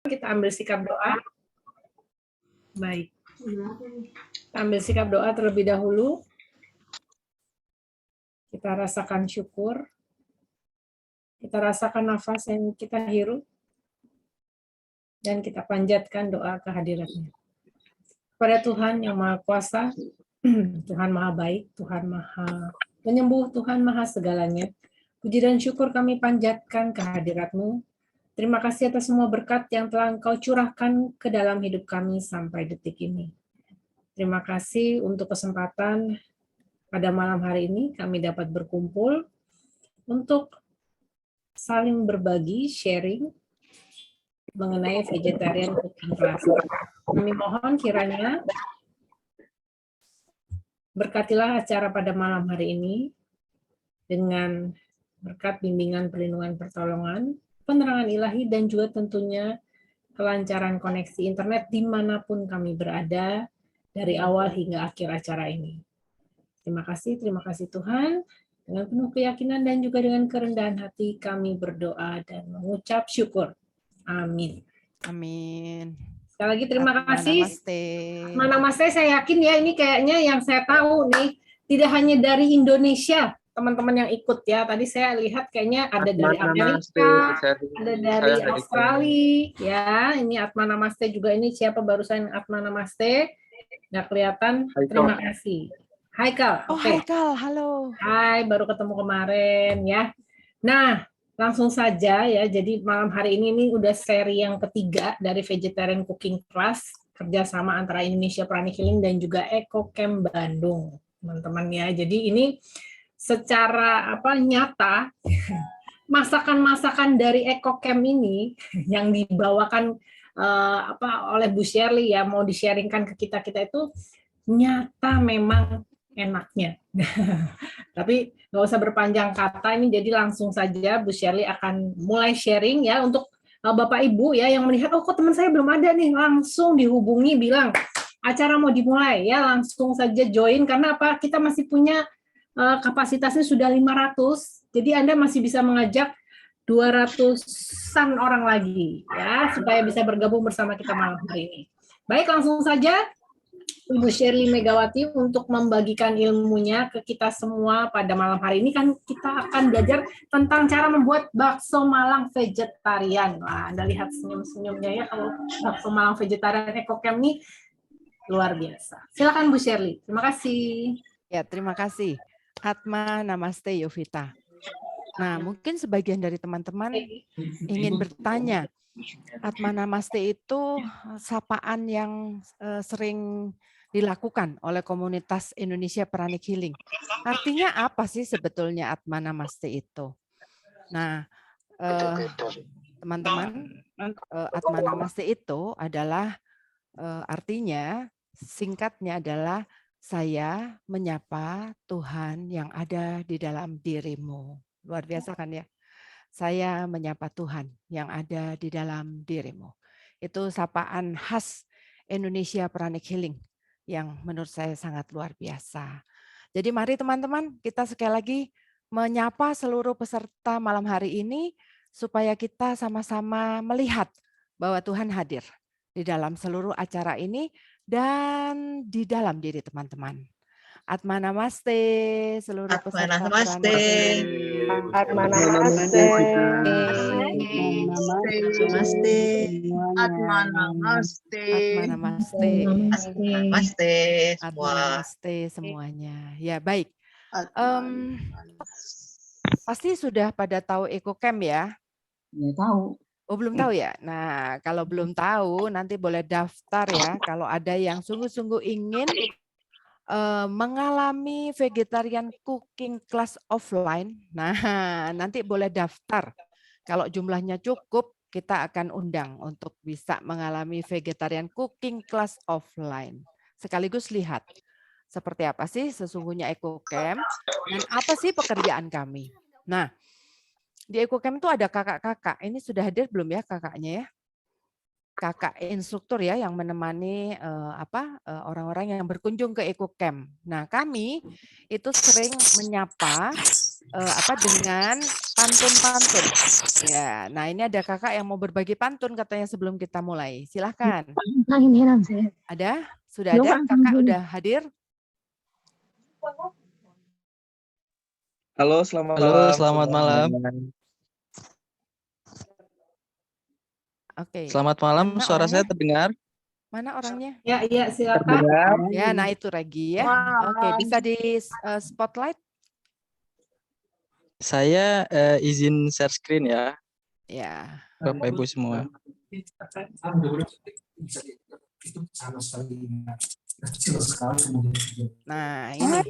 Kita ambil sikap doa. Baik. Kita ambil sikap doa terlebih dahulu. Kita rasakan syukur. Kita rasakan nafas yang kita hirup. Dan kita panjatkan doa kehadiratnya. Kepada Tuhan yang Maha Kuasa, Tuhan Maha Baik, Tuhan Maha Penyembuh, Tuhan Maha Segalanya. Puji dan syukur kami panjatkan kehadirat-Mu. Terima kasih atas semua berkat yang telah Engkau curahkan ke dalam hidup kami sampai detik ini. Terima kasih untuk kesempatan pada malam hari ini kami dapat berkumpul untuk saling berbagi, sharing mengenai vegetarian cooking class. Kami mohon kiranya berkatilah acara pada malam hari ini dengan berkat bimbingan, perlindungan, pertolongan, penerangan ilahi, dan juga tentunya kelancaran koneksi internet dimanapun kami berada dari awal hingga akhir acara ini. Terima kasih Tuhan. Dengan penuh keyakinan dan juga dengan kerendahan hati kami berdoa dan mengucap syukur. Amin. Amin. Sekali lagi terima kasih. Namaste. Saya yakin ya ini kayaknya yang saya tahu nih tidak hanya dari Indonesia teman-teman yang ikut ya. Tadi saya lihat kayaknya ada dari Amerika, ada dari Australia ya. Ini Atma Namaste juga, ini siapa barusan Atma Namaste? Nggak kelihatan. Terima kasih. Haikal. Oh, Oke. Haikal, halo. Hai, baru ketemu kemarin ya. Nah, langsung saja ya. Jadi malam hari ini udah seri yang ketiga dari Vegetarian Cooking Class kerjasama antara Indonesia Pranic Healing dan juga EcoCamp Bandung, teman-teman ya. Jadi ini secara nyata masakan-masakan dari EcoCamp ini yang dibawakan oleh Bu Shirley ya, mau di-sharingkan ke kita itu nyata memang enaknya. Tapi nggak usah berpanjang kata ini, jadi langsung saja Bu Shirley akan mulai sharing ya untuk Bapak Ibu ya yang melihat, oh kok teman saya belum ada nih, langsung dihubungi bilang acara mau dimulai ya, langsung saja join karena apa? Kita masih punya kapasitasnya sudah 500, jadi Anda masih bisa mengajak 200-an orang lagi ya supaya bisa bergabung bersama kita malam hari ini. Baik, langsung saja Ibu Shirley Megawati untuk membagikan ilmunya ke kita semua pada malam hari ini. Kan kita akan belajar tentang cara membuat bakso Malang vegetarian. Wah, Anda lihat senyum-senyumnya ya, kalau bakso Malang vegetarian EcoCamp ini luar biasa. Silakan Bu Shirley. Terima kasih. Ya, terima kasih. Atma Namaste Yovita. Nah, mungkin sebagian dari teman-teman ingin bertanya, Atma Namaste itu sapaan yang sering dilakukan oleh komunitas Indonesia Pranic Healing. Artinya apa sih sebetulnya Atma Namaste itu? Nah, teman-teman, Atma Namaste itu adalah artinya singkatnya adalah saya menyapa Tuhan yang ada di dalam dirimu. Luar biasa kan ya? Saya menyapa Tuhan yang ada di dalam dirimu. Itu sapaan khas Indonesia Pranic Healing yang menurut saya sangat luar biasa. Jadi mari teman-teman kita sekali lagi menyapa seluruh peserta malam hari ini supaya kita sama-sama melihat bahwa Tuhan hadir di dalam seluruh acara ini dan di dalam diri teman-teman. Atma Namaste seluruh peserta Namaste. Atma Namaste. Namaste. Atma Namaste. Atma Namaste. Namaste. Atma Namaste semuanya. Ya baik. Pasti sudah pada tahu EcoCamp ya? Ya tahu. Oh belum tahu ya? Nah kalau belum tahu nanti boleh daftar ya. Kalau ada yang sungguh-sungguh ingin mengalami vegetarian cooking class offline, nah nanti boleh daftar. Kalau jumlahnya cukup, kita akan undang untuk bisa mengalami vegetarian cooking class offline. Sekaligus lihat seperti apa sih sesungguhnya EcoCamp dan apa sih pekerjaan kami. Nah, di EcoCamp itu ada kakak-kakak. Ini sudah hadir belum ya kakaknya ya? Kakak instruktur ya yang menemani orang-orang yang berkunjung ke EcoCamp. Nah, kami itu sering menyapa dengan pantun-pantun. Ya, nah ini ada kakak yang mau berbagi pantun katanya sebelum kita mulai. Silahkan. Ada? Sudah ada? Kakak udah hadir? Halo, selamat Halo, malam. selamat malam. Oke. Selamat malam, Mana suara saya orangnya? terdengar? Mana orangnya? Ya, iya silakan. Terdengar? Ya, nah itu Regi ya. Oke, bisa di spotlight? Saya izin share screen ya, Ya. Bapak Ibu semua. Nah, ini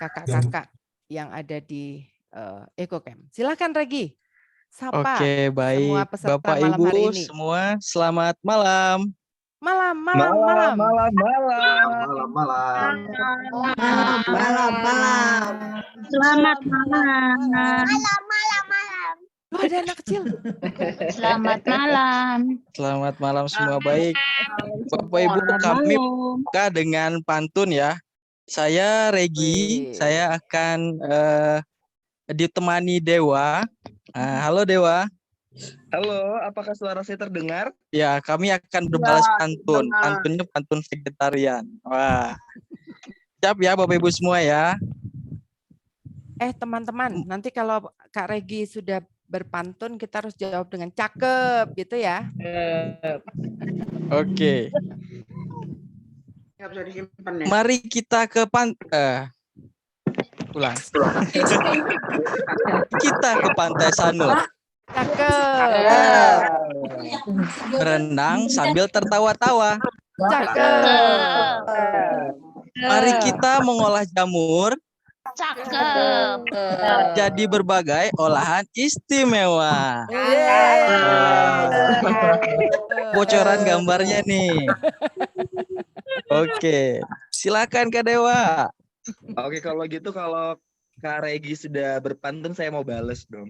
kakak-kakak yang ada di EcoCamp. Silahkan Regi. Sapa Oke, semua baik. peserta Bapak malam hari Ibu ini. semua, selamat malam. Malam. Malam. Malam. Selamat malam. Loh, ada anak kecil. Selamat malam. Selamat malam semua, baik. Bapak Ibu, kami buka dengan pantun ya. Saya Regi, Wih. saya akan ditemani Dewa. Halo Dewa. Halo, apakah suara saya terdengar? Ya, kami akan berbalas pantun. Pantunnya pantun vegetarian. Wah. Siap ya Bapak Ibu semua ya. Teman-teman, nanti kalau Kak Regi sudah berpantun, kita harus jawab dengan cakep gitu ya. Oke. Mari kita ke ulang. Kita ke Pantai Sanur. Cakep. Berenang sambil tertawa-tawa. Cakep. Mari kita mengolah jamur Cakep. jadi berbagai olahan istimewa. Bocoran gambarnya nih. Oke, silakan Kak Dewa. Oke, kalau gitu kalau Kak Regi sudah berpantun, saya mau bales dong.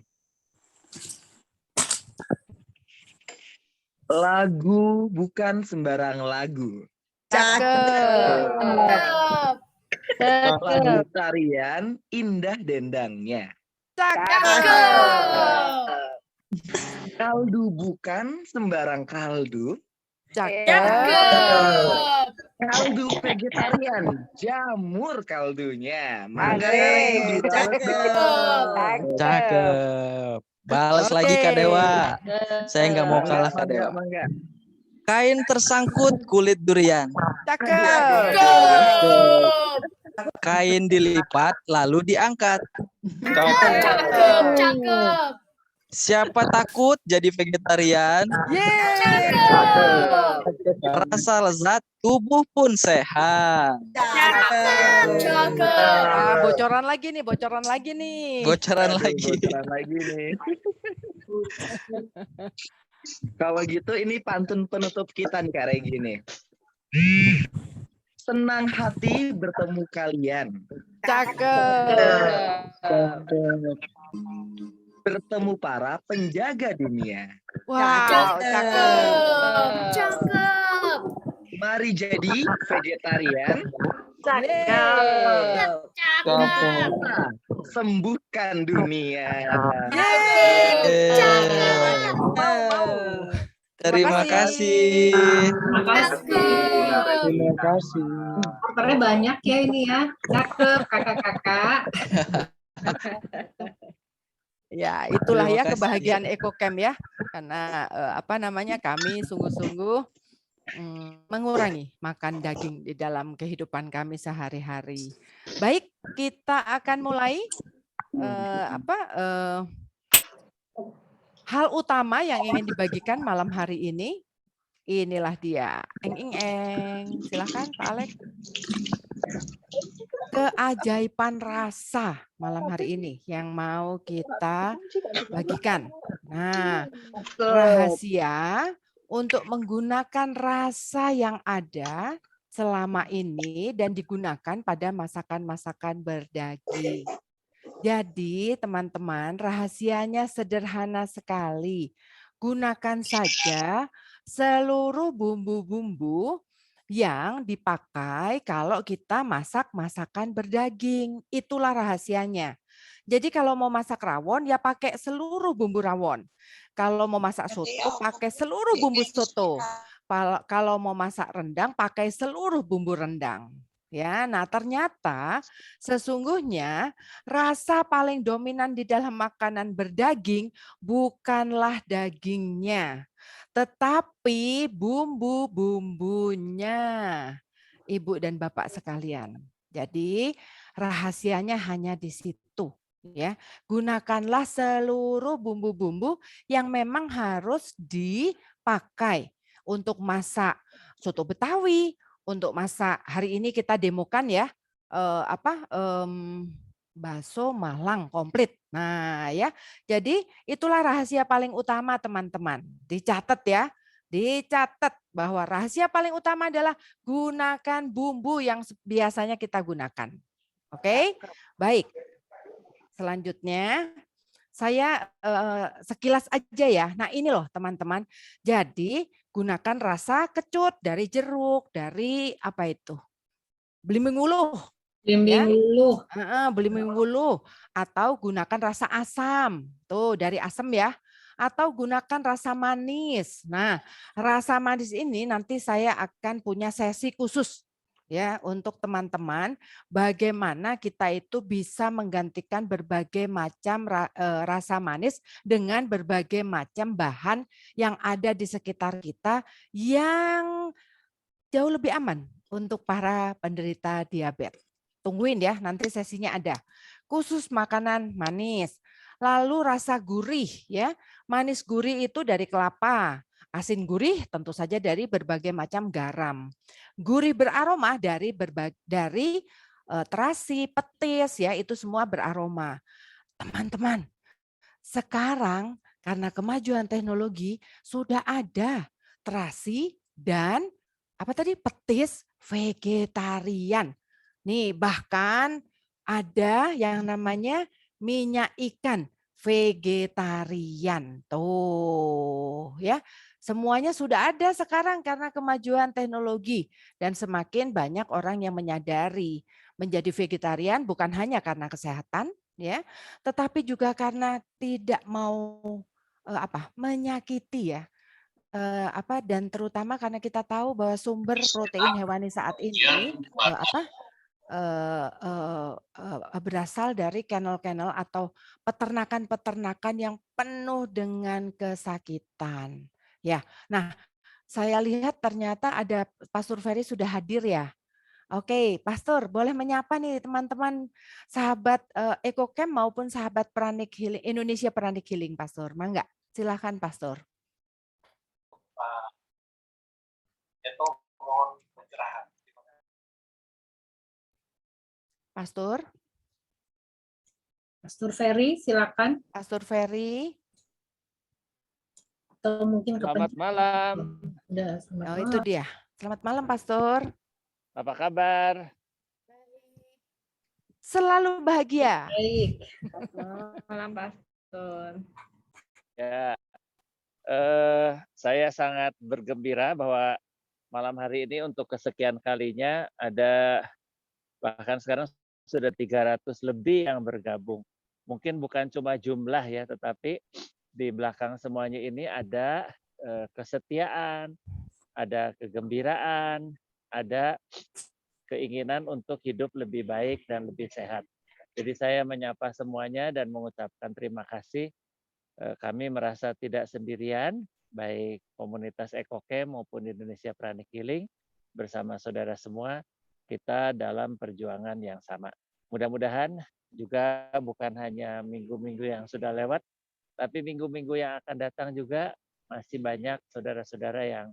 Lagu bukan sembarang lagu. Cakep. Lagu tarian indah dendangnya. Cakep. Kaldu bukan sembarang kaldu. Cakep. Kaldu vegetarian, jamur kaldunya. Cakep. Balas lagi Kak Dewa. Saya nggak mau kalah Kak Dewa. Mangga. Kain tersangkut kulit durian. Cakep. Kain dilipat lalu diangkat. Cakep. Siapa takut jadi vegetarian? Yeay. Rasa lezat, tubuh pun sehat. Bocoran lagi nih. Bocoran Aduh, lagi. bocoran lagi nih. Kalau gitu ini pantun penutup kita nih Kak Regi nih. Senang hati bertemu kalian. Cakep. Bertemu para penjaga dunia. Wow, cakep. Mari jadi vegetarian. Yeay. Sembuhkan dunia. Terima kasih. Terima kasih. Dokternya banyak ya ini ya. Cakep kakak-kakak. Ya, itulah Terima ya kasih. kebahagiaan EcoCamp ya. Karena kami sungguh-sungguh mengurangi makan daging di dalam kehidupan kami sehari-hari. Baik, kita akan mulai hal utama yang ingin dibagikan malam hari ini. Inilah dia. Silakan Pak Alex. Keajaiban rasa malam hari ini yang mau kita bagikan. Nah, rahasia untuk menggunakan rasa yang ada selama ini dan digunakan pada masakan-masakan berdaging. Jadi, teman-teman, rahasianya sederhana sekali. Gunakan saja seluruh bumbu-bumbu yang dipakai kalau kita masak masakan berdaging. Itulah rahasianya. Jadi kalau mau masak rawon ya pakai seluruh bumbu rawon. Kalau mau masak soto pakai seluruh bumbu soto. Kalau mau masak rendang pakai seluruh bumbu rendang. Ya, nah ternyata sesungguhnya rasa paling dominan di dalam makanan berdaging bukanlah dagingnya, tetapi bumbu-bumbunya. Ibu dan Bapak sekalian. Jadi rahasianya hanya di situ. Ya, gunakanlah seluruh bumbu-bumbu yang memang harus dipakai untuk masak soto Betawi, untuk masak hari ini kita demokan ya bakso Malang komplit. Nah ya, jadi itulah rahasia paling utama teman-teman. Dicatat ya, dicatat bahwa rahasia paling utama adalah gunakan bumbu yang biasanya kita gunakan. Oke, baik. Selanjutnya saya sekilas aja ya. Nah ini loh teman-teman. Jadi gunakan rasa kecut dari jeruk, dari apa itu? Belimbing uluh. Belimbing uluh. Belimbing uluh. Atau gunakan rasa asam. Tuh dari asam ya. Atau gunakan rasa manis. Nah rasa manis ini nanti saya akan punya sesi khusus ya untuk teman-teman bagaimana kita itu bisa menggantikan berbagai macam rasa manis dengan berbagai macam bahan yang ada di sekitar kita yang jauh lebih aman untuk para penderita diabetes. Tungguin ya, nanti sesinya ada. Khusus makanan manis. Lalu rasa gurih ya. Manis gurih itu dari kelapa. Asin gurih tentu saja dari berbagai macam garam. Gurih beraroma dari terasi, petis ya, itu semua beraroma. Teman-teman, sekarang karena kemajuan teknologi sudah ada terasi dan apa tadi petis vegetarian. Nih bahkan ada yang namanya minyak ikan vegetarian. Tuh ya. Semuanya sudah ada sekarang karena kemajuan teknologi dan semakin banyak orang yang menyadari menjadi vegetarian bukan hanya karena kesehatan ya, tetapi juga karena tidak mau menyakiti ya. Dan terutama karena kita tahu bahwa sumber protein hewani saat ini berasal dari kennel-kennel atau peternakan-peternakan yang penuh dengan kesakitan. Ya, nah saya lihat ternyata ada Pastor Ferry sudah hadir ya. Oke, Pastor boleh menyapa nih teman-teman sahabat EcoCamp maupun sahabat Pranik Healing Indonesia Pranik Healing, Pastor. Mangga, silakan Pastor. Pastor. Pastor Ferry, silakan. Pastor Ferry. Atau mungkin selamat malam. Udah, selamat malam. Itu dia. Selamat malam, Pastor. Apa kabar? Selalu bahagia. Baik. Selamat malam, Pastor. Ya, saya sangat bergembira bahwa malam hari ini untuk kesekian kalinya ada bahkan sekarang sudah 300 lebih yang bergabung. Mungkin bukan cuma jumlah ya, tetapi di belakang semuanya ini ada kesetiaan, ada kegembiraan, ada keinginan untuk hidup lebih baik dan lebih sehat. Jadi saya menyapa semuanya dan mengucapkan terima kasih. Kami merasa tidak sendirian, baik komunitas EcoCamp maupun Indonesia Pranik Healing, bersama saudara semua, kita dalam perjuangan yang sama. Mudah-mudahan juga bukan hanya minggu-minggu yang sudah lewat, tapi minggu-minggu yang akan datang juga masih banyak saudara-saudara yang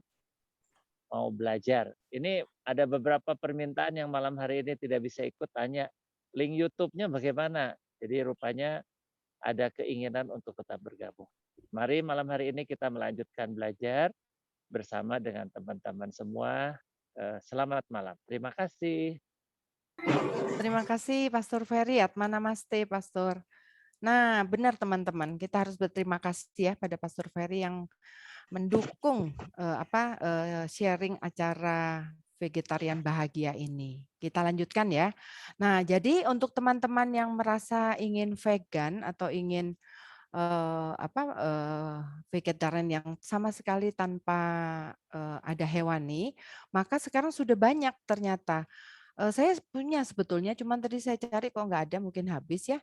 mau belajar. Ini ada beberapa permintaan yang malam hari ini tidak bisa ikut, tanya link YouTube-nya bagaimana. Jadi rupanya ada keinginan untuk tetap bergabung. Mari malam hari ini kita melanjutkan belajar bersama dengan teman-teman semua. Selamat malam. Terima kasih. Terima kasih Pastor Ferry. Atma namaste Pastor. Nah, benar teman-teman, kita harus berterima kasih ya pada Pastor Ferry yang mendukung sharing acara vegetarian bahagia ini. Kita lanjutkan ya. Nah, jadi untuk teman-teman yang merasa ingin vegan atau ingin vegetarian yang sama sekali tanpa ada hewani, maka sekarang sudah banyak ternyata. Saya punya sebetulnya, cuman tadi saya cari kok nggak ada, mungkin habis ya.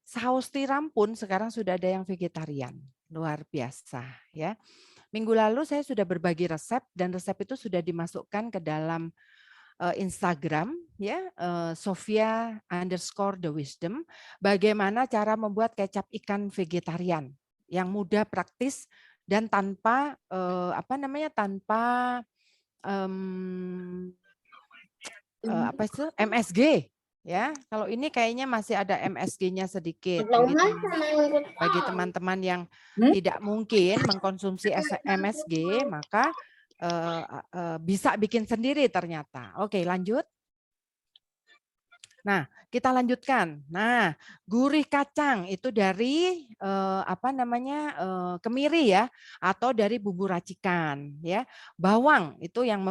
Saus tiram pun sekarang sudah ada yang vegetarian, luar biasa ya. Minggu lalu saya sudah berbagi resep dan resep itu sudah dimasukkan ke dalam Instagram ya, Sofia_the Wisdom. Bagaimana cara membuat kecap ikan vegetarian yang mudah, praktis dan tanpa tanpa apa itu MSG ya. Kalau ini kayaknya masih ada MSG-nya sedikit. Bagi teman-teman yang tidak mungkin mengkonsumsi MSG, maka bisa bikin sendiri ternyata. Oke, lanjut. Nah, kita lanjutkan. Nah, gurih kacang itu dari kemiri ya, atau dari bumbu racikan ya. Bawang itu yang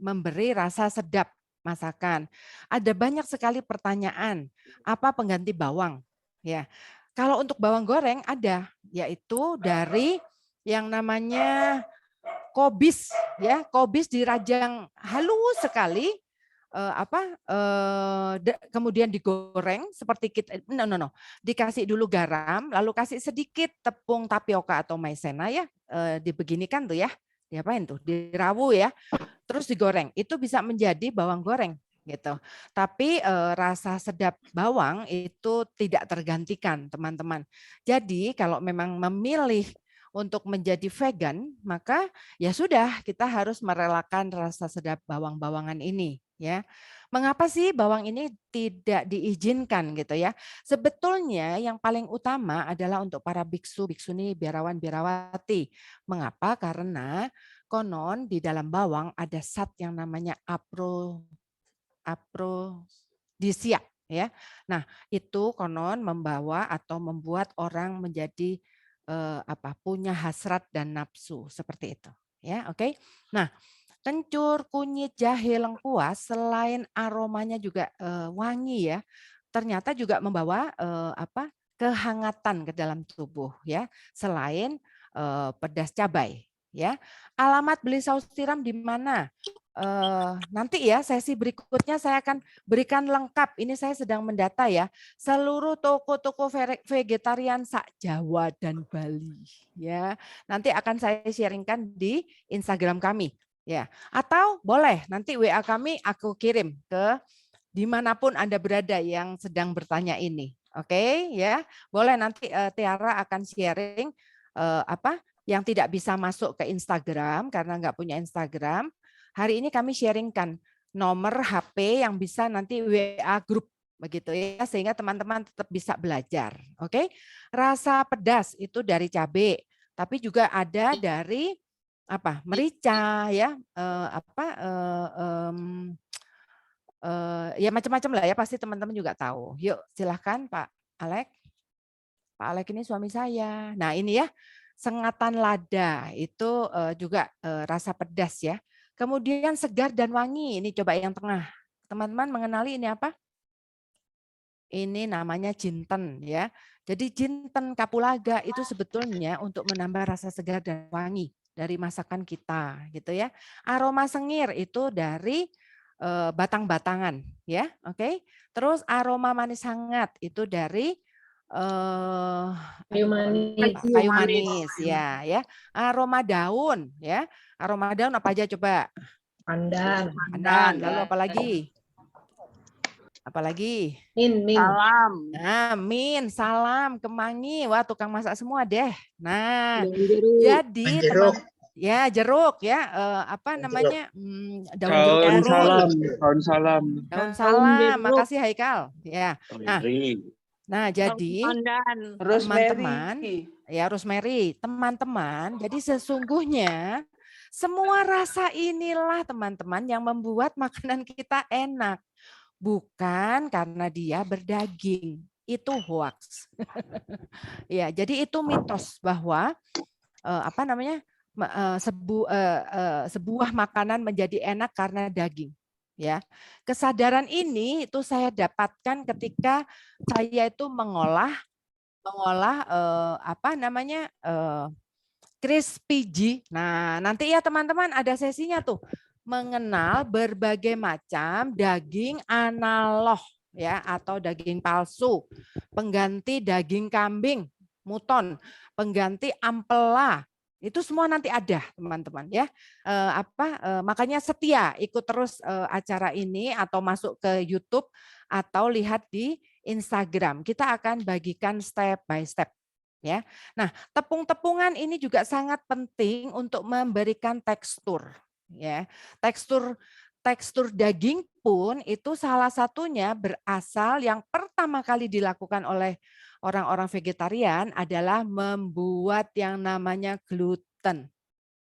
memberi rasa sedap masakan. Ada banyak sekali pertanyaan, apa pengganti bawang? Ya. Kalau untuk bawang goreng ada, yaitu dari yang namanya kobis ya, kobis dirajang halus sekali, kemudian digoreng seperti kita dikasih dulu garam, lalu kasih sedikit tepung tapioka atau maizena ya, dibeginikan tuh ya, diapain tuh, dirawu ya, terus digoreng, itu bisa menjadi bawang goreng gitu. Tapi rasa sedap bawang itu tidak tergantikan teman-teman. Jadi kalau memang memilih untuk menjadi vegan, maka ya sudah, kita harus merelakan rasa sedap bawang-bawangan ini ya. Mengapa sih bawang ini tidak diizinkan gitu ya? Sebetulnya yang paling utama adalah untuk para biksu, biksuni, biarawan, biarawati. Mengapa? Karena konon di dalam bawang ada zat yang namanya aphrodisiak ya. Nah, itu konon membawa atau membuat orang menjadi punya hasrat dan nafsu seperti itu ya. Oke. Nah, kencur, kunyit, jahe, lengkuas selain aromanya juga wangi ya, ternyata juga membawa kehangatan ke dalam tubuh ya, selain pedas cabai ya. Alamat beli saus tiram di mana? Nanti ya sesi berikutnya saya akan berikan lengkap. Ini saya sedang mendata ya seluruh toko-toko vegetarian Jawa dan Bali ya. Nanti akan saya sharingkan di Instagram kami ya. Atau boleh nanti WA kami aku kirim ke dimanapun Anda berada yang sedang bertanya ini. Oke ya. Boleh nanti Tiara akan sharing yang tidak bisa masuk ke Instagram karena nggak punya Instagram. Hari ini kami sharingkan nomor HP yang bisa nanti WA grup begitu ya, sehingga teman-teman tetap bisa belajar. Oke. Rasa pedas itu dari cabai, tapi juga ada dari merica ya, ya macam-macam lah ya, pasti teman-teman juga tahu. Yuk silahkan Pak Alek. Pak Alek ini suami saya. Nah ini ya, sengatan lada itu juga rasa pedas ya. Kemudian segar dan wangi, ini coba yang tengah. Teman-teman mengenali ini apa? Ini namanya jinten ya. Jadi jinten kapulaga itu sebetulnya untuk menambah rasa segar dan wangi dari masakan kita gitu ya. Aroma sengir itu dari batang-batangan ya, oke. Terus aroma manis hangat itu dari kayu manis ya. Aroma daun ya. Aroma daun apa aja coba? Pandan. Lalu apa lagi? Apalagi? Min. Salam. Nah, min, salam, kemangi. Wah, tukang masak semua deh. Nah, jadi jeruk. jeruk ya, daun jeruk. Daun salam. Makasih Haikal. Ya. Nah, jadi teman-teman, ya rosemary, teman-teman. Jadi sesungguhnya semua rasa inilah teman-teman yang membuat makanan kita enak. Bukan karena dia berdaging. Itu hoax. Ya, jadi itu mitos bahwa sebuah makanan menjadi enak karena daging. Ya, kesadaran ini itu saya dapatkan ketika saya itu mengolah apa namanya crispy G. Nah, nanti ya teman-teman ada sesinya tuh mengenal berbagai macam daging analog ya atau daging palsu, pengganti daging kambing, muton, pengganti ampela. Itu semua nanti ada, teman-teman ya. Makanya setia ikut terus acara ini atau masuk ke YouTube atau lihat di Instagram. Kita akan bagikan step by step ya. Nah, tepung-tepungan ini juga sangat penting untuk memberikan tekstur ya. Tekstur daging pun itu salah satunya berasal yang pertama kali dilakukan oleh orang-orang vegetarian adalah membuat yang namanya gluten.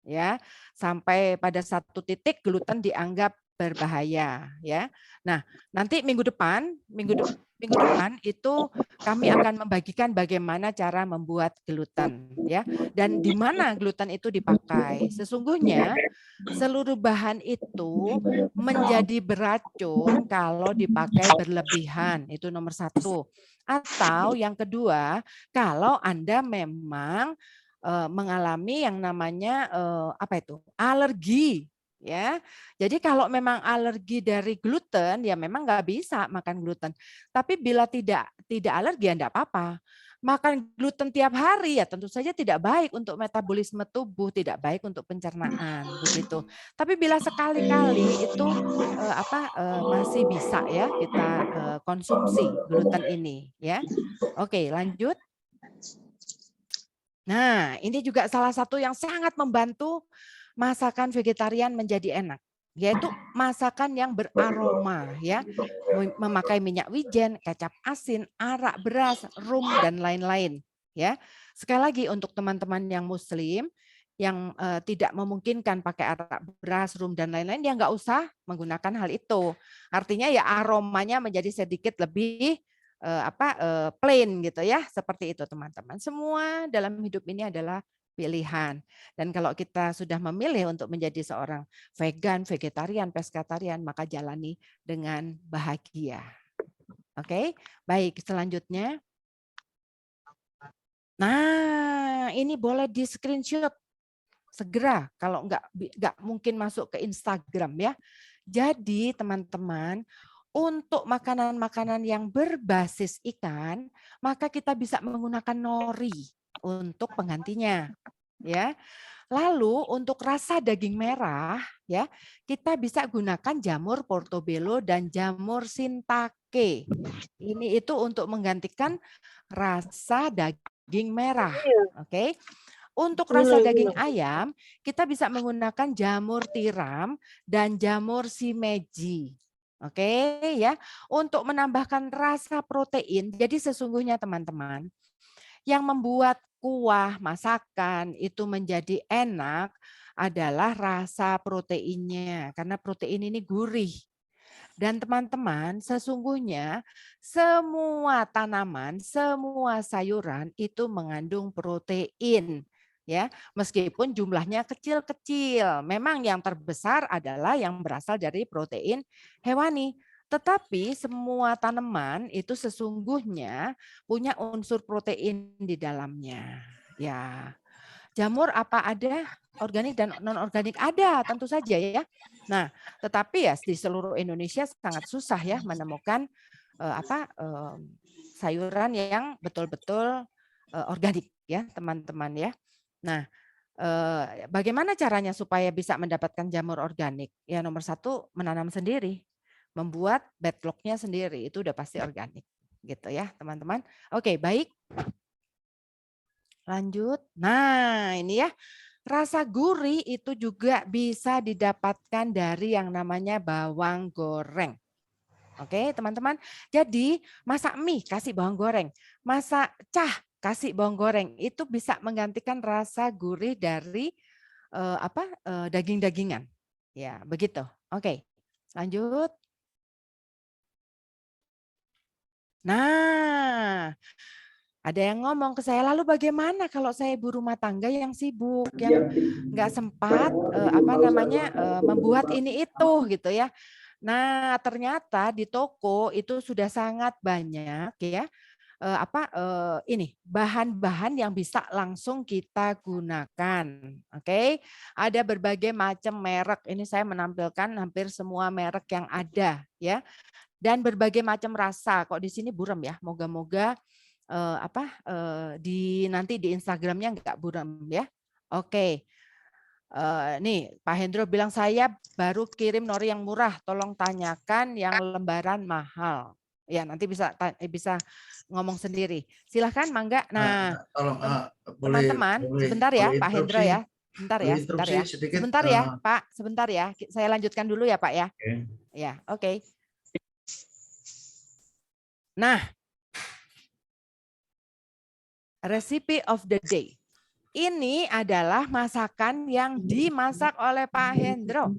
Ya, sampai pada satu titik gluten dianggap berbahaya ya. Nah, nanti minggu depan itu kami akan membagikan bagaimana cara membuat gluten ya dan di mana gluten itu dipakai. Sesungguhnya seluruh bahan itu menjadi beracun kalau dipakai berlebihan, itu nomor satu. Atau yang kedua, kalau Anda memang mengalami yang namanya alergi ya. Jadi kalau memang alergi dari gluten ya memang nggak bisa makan gluten. Tapi bila tidak alergi ya enggak apa-apa. Makan gluten tiap hari ya tentu saja tidak baik untuk metabolisme tubuh, tidak baik untuk pencernaan begitu. Tapi bila sekali-kali itu masih bisa ya kita konsumsi gluten ini ya. Oke, lanjut. Nah, ini juga salah satu yang sangat membantu masakan vegetarian menjadi enak, yaitu masakan yang beraroma ya, memakai minyak wijen, kecap asin, arak, beras, rum dan lain-lain ya. Sekali lagi untuk teman-teman yang muslim yang tidak memungkinkan pakai arak, beras, rum dan lain-lain ya nggak usah menggunakan hal itu. Artinya ya aromanya menjadi sedikit lebih plain gitu ya, seperti itu teman-teman. Semua dalam hidup ini adalah pilihan. Dan kalau kita sudah memilih untuk menjadi seorang vegan, vegetarian, pescatarian, maka jalani dengan bahagia. Oke, baik selanjutnya. Nah, ini boleh di screenshot segera kalau nggak mungkin masuk ke Instagram ya. Jadi teman-teman, untuk makanan-makanan yang berbasis ikan, maka kita bisa menggunakan nori untuk penggantinya, ya. Lalu untuk rasa daging merah, ya, kita bisa gunakan jamur portobello dan jamur shiitake. Ini itu untuk menggantikan rasa daging merah, oke. Untuk rasa daging ayam, kita bisa menggunakan jamur tiram dan jamur shimeji. Oke ya, untuk menambahkan rasa protein. Jadi sesungguhnya teman-teman, yang membuat kuah masakan itu menjadi enak adalah rasa proteinnya, karena protein ini gurih. Dan teman-teman, sesungguhnya semua tanaman, semua sayuran itu mengandung protein. Ya, meskipun jumlahnya kecil-kecil. Memang yang terbesar adalah yang berasal dari protein hewani. Tetapi semua tanaman itu sesungguhnya punya unsur protein di dalamnya. Ya, jamur apa ada organik dan non organik ada tentu saja ya. Nah, tetapi ya di seluruh Indonesia sangat susah ya menemukan sayuran yang betul-betul organik ya teman-teman ya. Nah, bagaimana caranya supaya bisa mendapatkan jamur organik? Ya nomor satu menanam sendiri, membuat bedlocknya sendiri itu udah pasti organik gitu ya teman-teman. Oke baik. Lanjut. Nah ini ya rasa gurih itu juga bisa didapatkan dari yang namanya bawang goreng. Oke teman-teman. Jadi masak mie kasih bawang goreng, masak cah kasih bawang goreng itu bisa menggantikan rasa gurih dari daging-dagingan. Ya, begitu. Oke. Lanjut. Nah, Ada yang ngomong ke saya, lalu bagaimana kalau saya ibu rumah tangga yang sibuk, yang nggak sempat membuat ini itu gitu ya. Nah, ternyata di toko itu sudah sangat banyak ya ini bahan-bahan yang bisa langsung kita gunakan. Oke, ada berbagai macam merek. Ini saya menampilkan hampir semua merek yang ada ya, dan berbagai macam rasa. Kok di sini buram ya? Moga-moga nanti di Instagramnya nggak buram ya. Oke. Nih Pak Hendro bilang saya baru kirim nori yang murah, tolong tanyakan yang lembaran mahal. Ya nanti bisa ngomong sendiri. Silahkan Mangga. Nah teman-teman sebentar ya Pak Hendro ya. Sebentar ya Pak, sebentar ya. Saya lanjutkan dulu ya Pak ya. Ya oke. Nah recipe of the day. Ini adalah masakan yang dimasak oleh Pak Hendro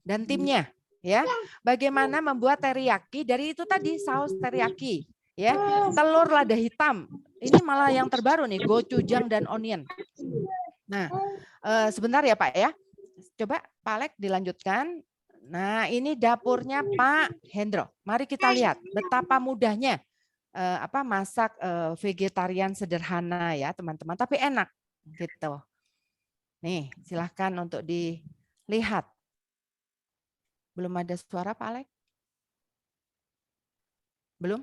dan timnya, ya. Bagaimana membuat teriyaki dari itu tadi saus teriyaki, ya. Telur lada hitam. Ini malah yang terbaru nih, gochujang dan onion. Nah, sebentar ya Pak ya. Coba Pak Alek dilanjutkan. Nah, ini dapurnya Pak Hendro. Mari kita lihat betapa mudahnya masak vegetarian sederhana ya, teman-teman, tapi enak. Gitu. Nih, silahkan untuk dilihat. Belum ada suara Pak Alek? Belum?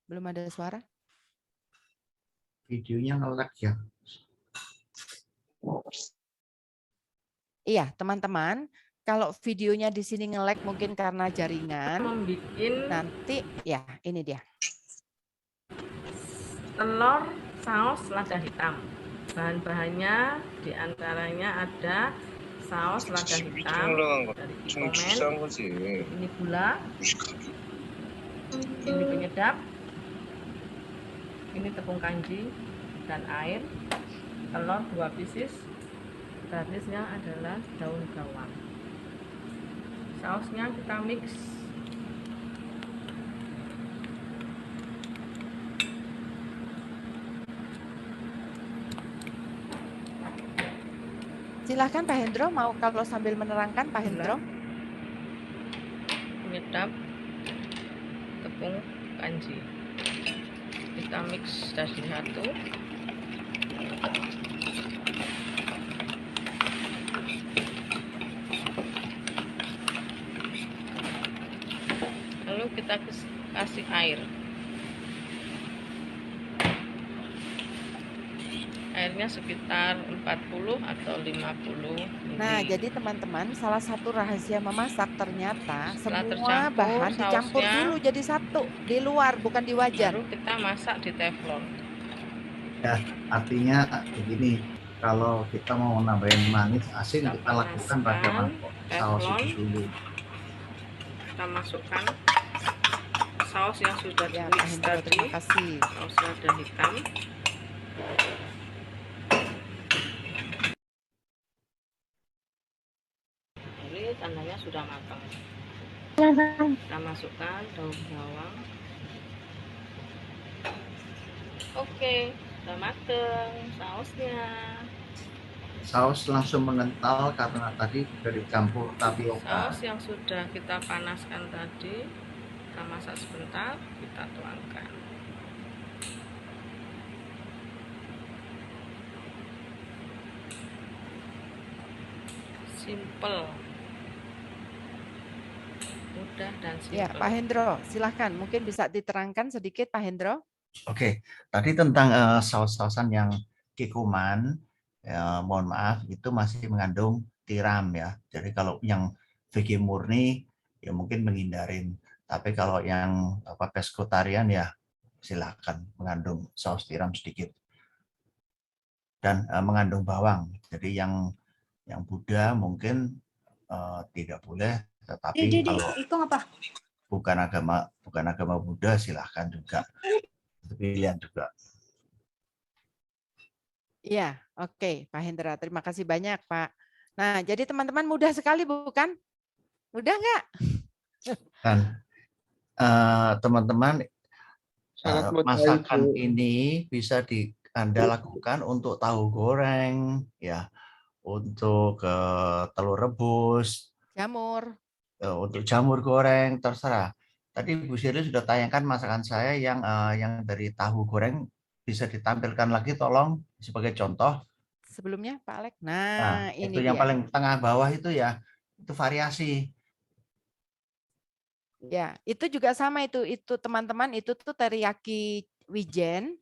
Belum ada suara? Videonya nge-lag ya. Iya, teman-teman, kalau videonya di sini nge-lag mungkin karena jaringan. Nanti ya, ini dia. Telur saus lada hitam. Bahan-bahannya diantaranya ada saus lada hitam dari Kikomen, ini gula, ini penyedap, ini tepung kanji dan air, telur 2 pieces, garnisnya adalah daun bawang. Sausnya kita mix. Silahkan Pak Hendro, mau kalau sambil menerangkan Pak Hendro. Penyedap, tepung kanji. Kita mix jadi satu. Lalu kita kasih air. Airnya sekitar 40 atau 50 ml. Nah, jadi teman-teman, salah satu rahasia memasak ternyata Setelah semua tercampur bahan dicampur sausnya, dulu jadi satu di luar, bukan di wajan. baru kita masak di teflon. Ya, artinya begini, kalau kita mau nambahin manis asin kita lakukan pada mangkok saus itu dulu. Kita masukkan saus yang sudah Ya, di Pak mix Hendro, tadi, terima kasih. saus lada hitam. Ini tandanya sudah matang. Kita masukkan daun bawang. Oke, sudah matang sausnya. Saus langsung mengental karena tadi sudah dicampur tapioka. Saus yang sudah kita panaskan tadi, kita masak sebentar, kita tuangkan. Simple, mudah dan simple. Ya, Pak Hendro, silahkan. Mungkin bisa diterangkan sedikit Pak Hendro. Oke, tadi tentang saus-sausan yang Kikoman, mohon maaf itu masih mengandung tiram ya. Jadi kalau yang VG murni ya mungkin menghindarin. Tapi kalau yang pescotarian ya silakan mengandung saus tiram sedikit dan mengandung bawang. Jadi yang Buddha mungkin tidak boleh, tetapi kalau bukan agama Buddha silahkan juga. Pilihan juga. Iya, oke Pak Hendra. Terima kasih banyak Pak. Nah, jadi teman-teman mudah sekali bukan? Mudah nggak? Dan teman-teman Sangat mudah, masakan Ibu. ini bisa Anda lakukan untuk tahu goreng, ya, untuk telur rebus, Jamur. untuk jamur goreng, terserah. Tadi Bu Shirley sudah tayangkan masakan saya yang dari tahu goreng, bisa ditampilkan lagi tolong sebagai contoh. Sebelumnya Pak Alek. Nah, Nah, ini itu yang dia. paling tengah bawah itu ya, itu variasi. Ya, itu juga sama itu teman-teman, itu tuh teriyaki wijen,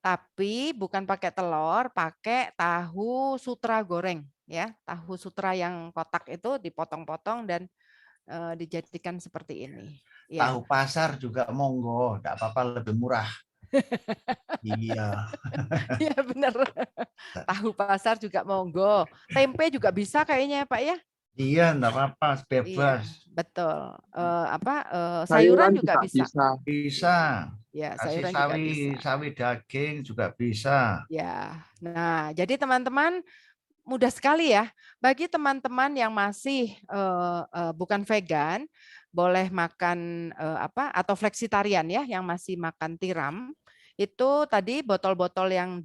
tapi bukan pakai telur, pakai tahu sutra goreng, ya. Tahu sutra yang kotak itu dipotong-potong dan dijadikan seperti ini. Ya. Tahu pasar juga monggo, enggak apa-apa, lebih murah. Iya. Iya benar. Tahu pasar juga monggo. Tempe juga bisa kayaknya ya Pak ya. Iya, enggak apa-apa, Iya, bebas. betul. Sayuran juga bisa. Bisa. Ya, Kasih sayuran juga bisa. sawi daging juga bisa. Ya. Nah, jadi teman-teman mudah sekali ya. Bagi teman-teman yang masih bukan vegan, boleh makan atau fleksitarian ya, yang masih makan tiram. Itu tadi botol-botol yang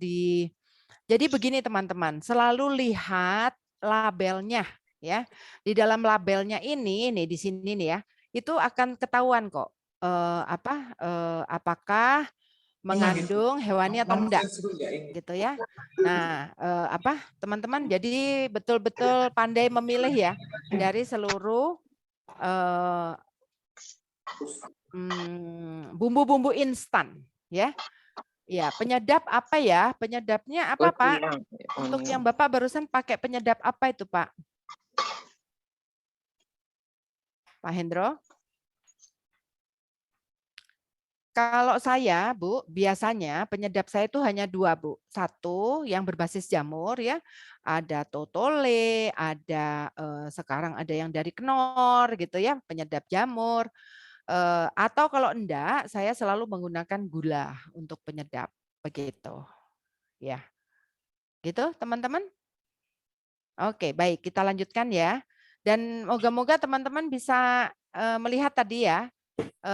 jadi begini teman-teman, selalu lihat labelnya ya. Di dalam labelnya ini nih di sini nih ya, itu akan ketahuan kok apakah mengandung hewani atau enggak gitu ya. Nah, teman-teman jadi betul-betul pandai memilih ya dari seluruh bumbu-bumbu instan ya. Ya, penyedap apa ya? Penyedapnya apa, Pak? Untuk yang Bapak barusan pakai penyedap apa itu, Pak? Pak Hendro? Kalau saya, Bu, biasanya penyedap saya itu hanya 2, Bu. Satu yang berbasis jamur ya, ada totole, ada sekarang ada yang dari Knorr gitu ya, penyedap jamur. Atau kalau enggak, saya selalu menggunakan gula untuk penyedap begitu. Ya. Gitu, teman-teman? Oke, baik, kita lanjutkan ya. Dan moga-moga teman-teman bisa melihat tadi ya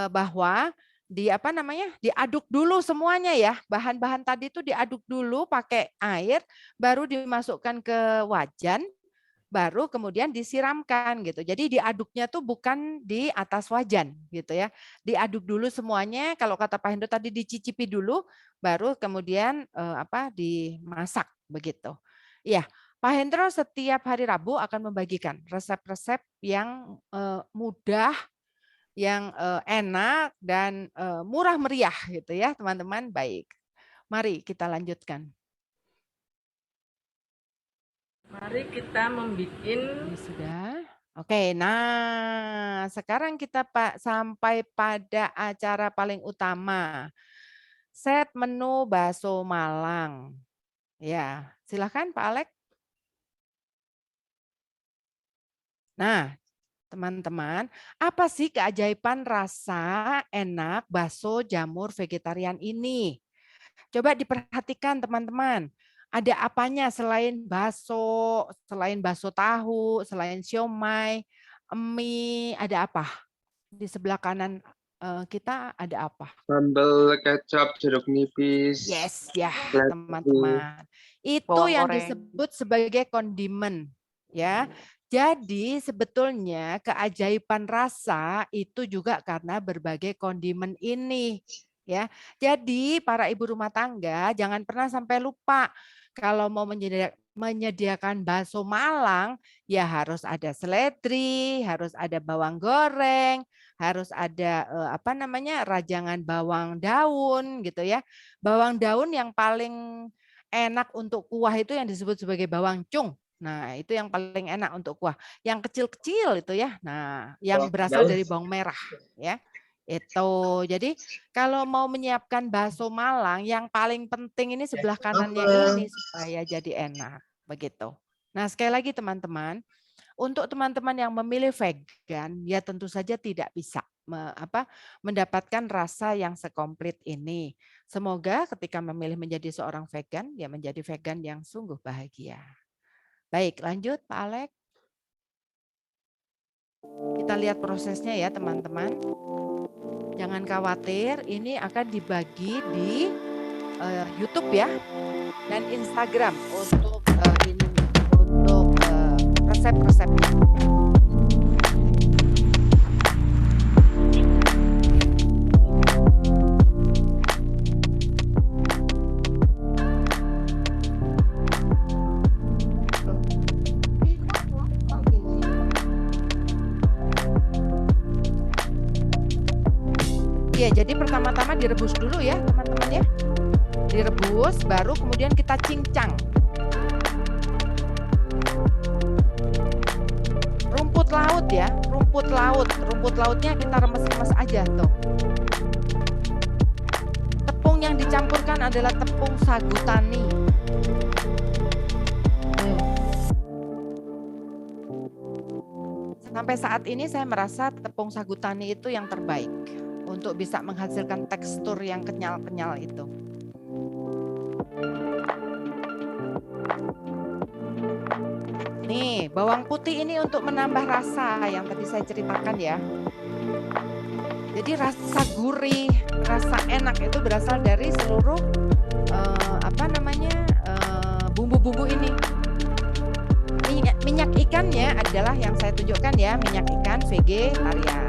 bahwa diaduk dulu semuanya ya. Bahan-bahan tadi itu diaduk dulu pakai air, baru dimasukkan ke wajan, baru kemudian disiramkan gitu. Jadi diaduknya tuh bukan di atas wajan gitu ya. Diaduk dulu semuanya. Kalau kata Pak Hendro tadi dicicipi dulu, baru kemudian dimasak begitu. Iya. Pak Hendro setiap hari Rabu akan membagikan resep-resep yang mudah, yang enak dan murah meriah gitu ya, teman-teman. Baik. Mari kita lanjutkan. Mari kita membuat ini sudah. Oke, nah sekarang kita sampai pada acara paling utama. Set menu bakso Malang. Ya, silakan Pak Alek. Nah, teman-teman, apa sih keajaiban rasa enak bakso jamur vegetarian ini? Coba diperhatikan teman-teman. Ada apanya selain bakso tahu, selain siomay, mie, ada apa? Di sebelah kanan kita ada apa? Sambal, kecap, jeruk nipis. Yes, ya teman-teman. Itu yang disebut sebagai kondimen, ya. Jadi sebetulnya keajaiban rasa itu juga karena berbagai kondimen ini, ya. Jadi para ibu rumah tangga jangan pernah sampai lupa kalau mau menyediakan bakso Malang ya harus ada seledri, harus ada bawang goreng, harus ada rajangan bawang daun gitu ya. Bawang daun yang paling enak untuk kuah itu yang disebut sebagai bawang cung. Nah, itu yang paling enak untuk kuah. Yang kecil-kecil itu ya. Nah, yang berasal dari bawang merah ya. Itu. Jadi kalau mau menyiapkan bakso Malang yang paling penting ini sebelah kanannya ini supaya jadi enak begitu. Nah, sekali lagi teman-teman, untuk teman-teman yang memilih vegan ya tentu saja tidak bisa mendapatkan rasa yang sekomplit ini. Semoga ketika memilih menjadi seorang vegan ya menjadi vegan yang sungguh bahagia. Baik, lanjut Pak Alek. Kita lihat prosesnya ya teman-teman. Jangan khawatir, ini akan dibagi di YouTube ya dan Instagram untuk resep-resepnya. Iya, jadi pertama-tama direbus dulu ya teman-teman ya. Direbus, baru kemudian kita cincang. Rumput laut ya, rumput lautnya kita remes-remes aja tuh. Tepung yang dicampurkan adalah tepung sagu tani. Sampai saat ini saya merasa tepung sagu tani itu yang terbaik untuk bisa menghasilkan tekstur yang kenyal-kenyal itu. Nih, bawang putih ini untuk menambah rasa yang tadi saya ceritakan ya. Jadi rasa gurih, rasa enak itu berasal dari seluruh bumbu-bumbu ini. Minyak ikannya adalah yang saya tunjukkan ya, minyak ikan vegetarian.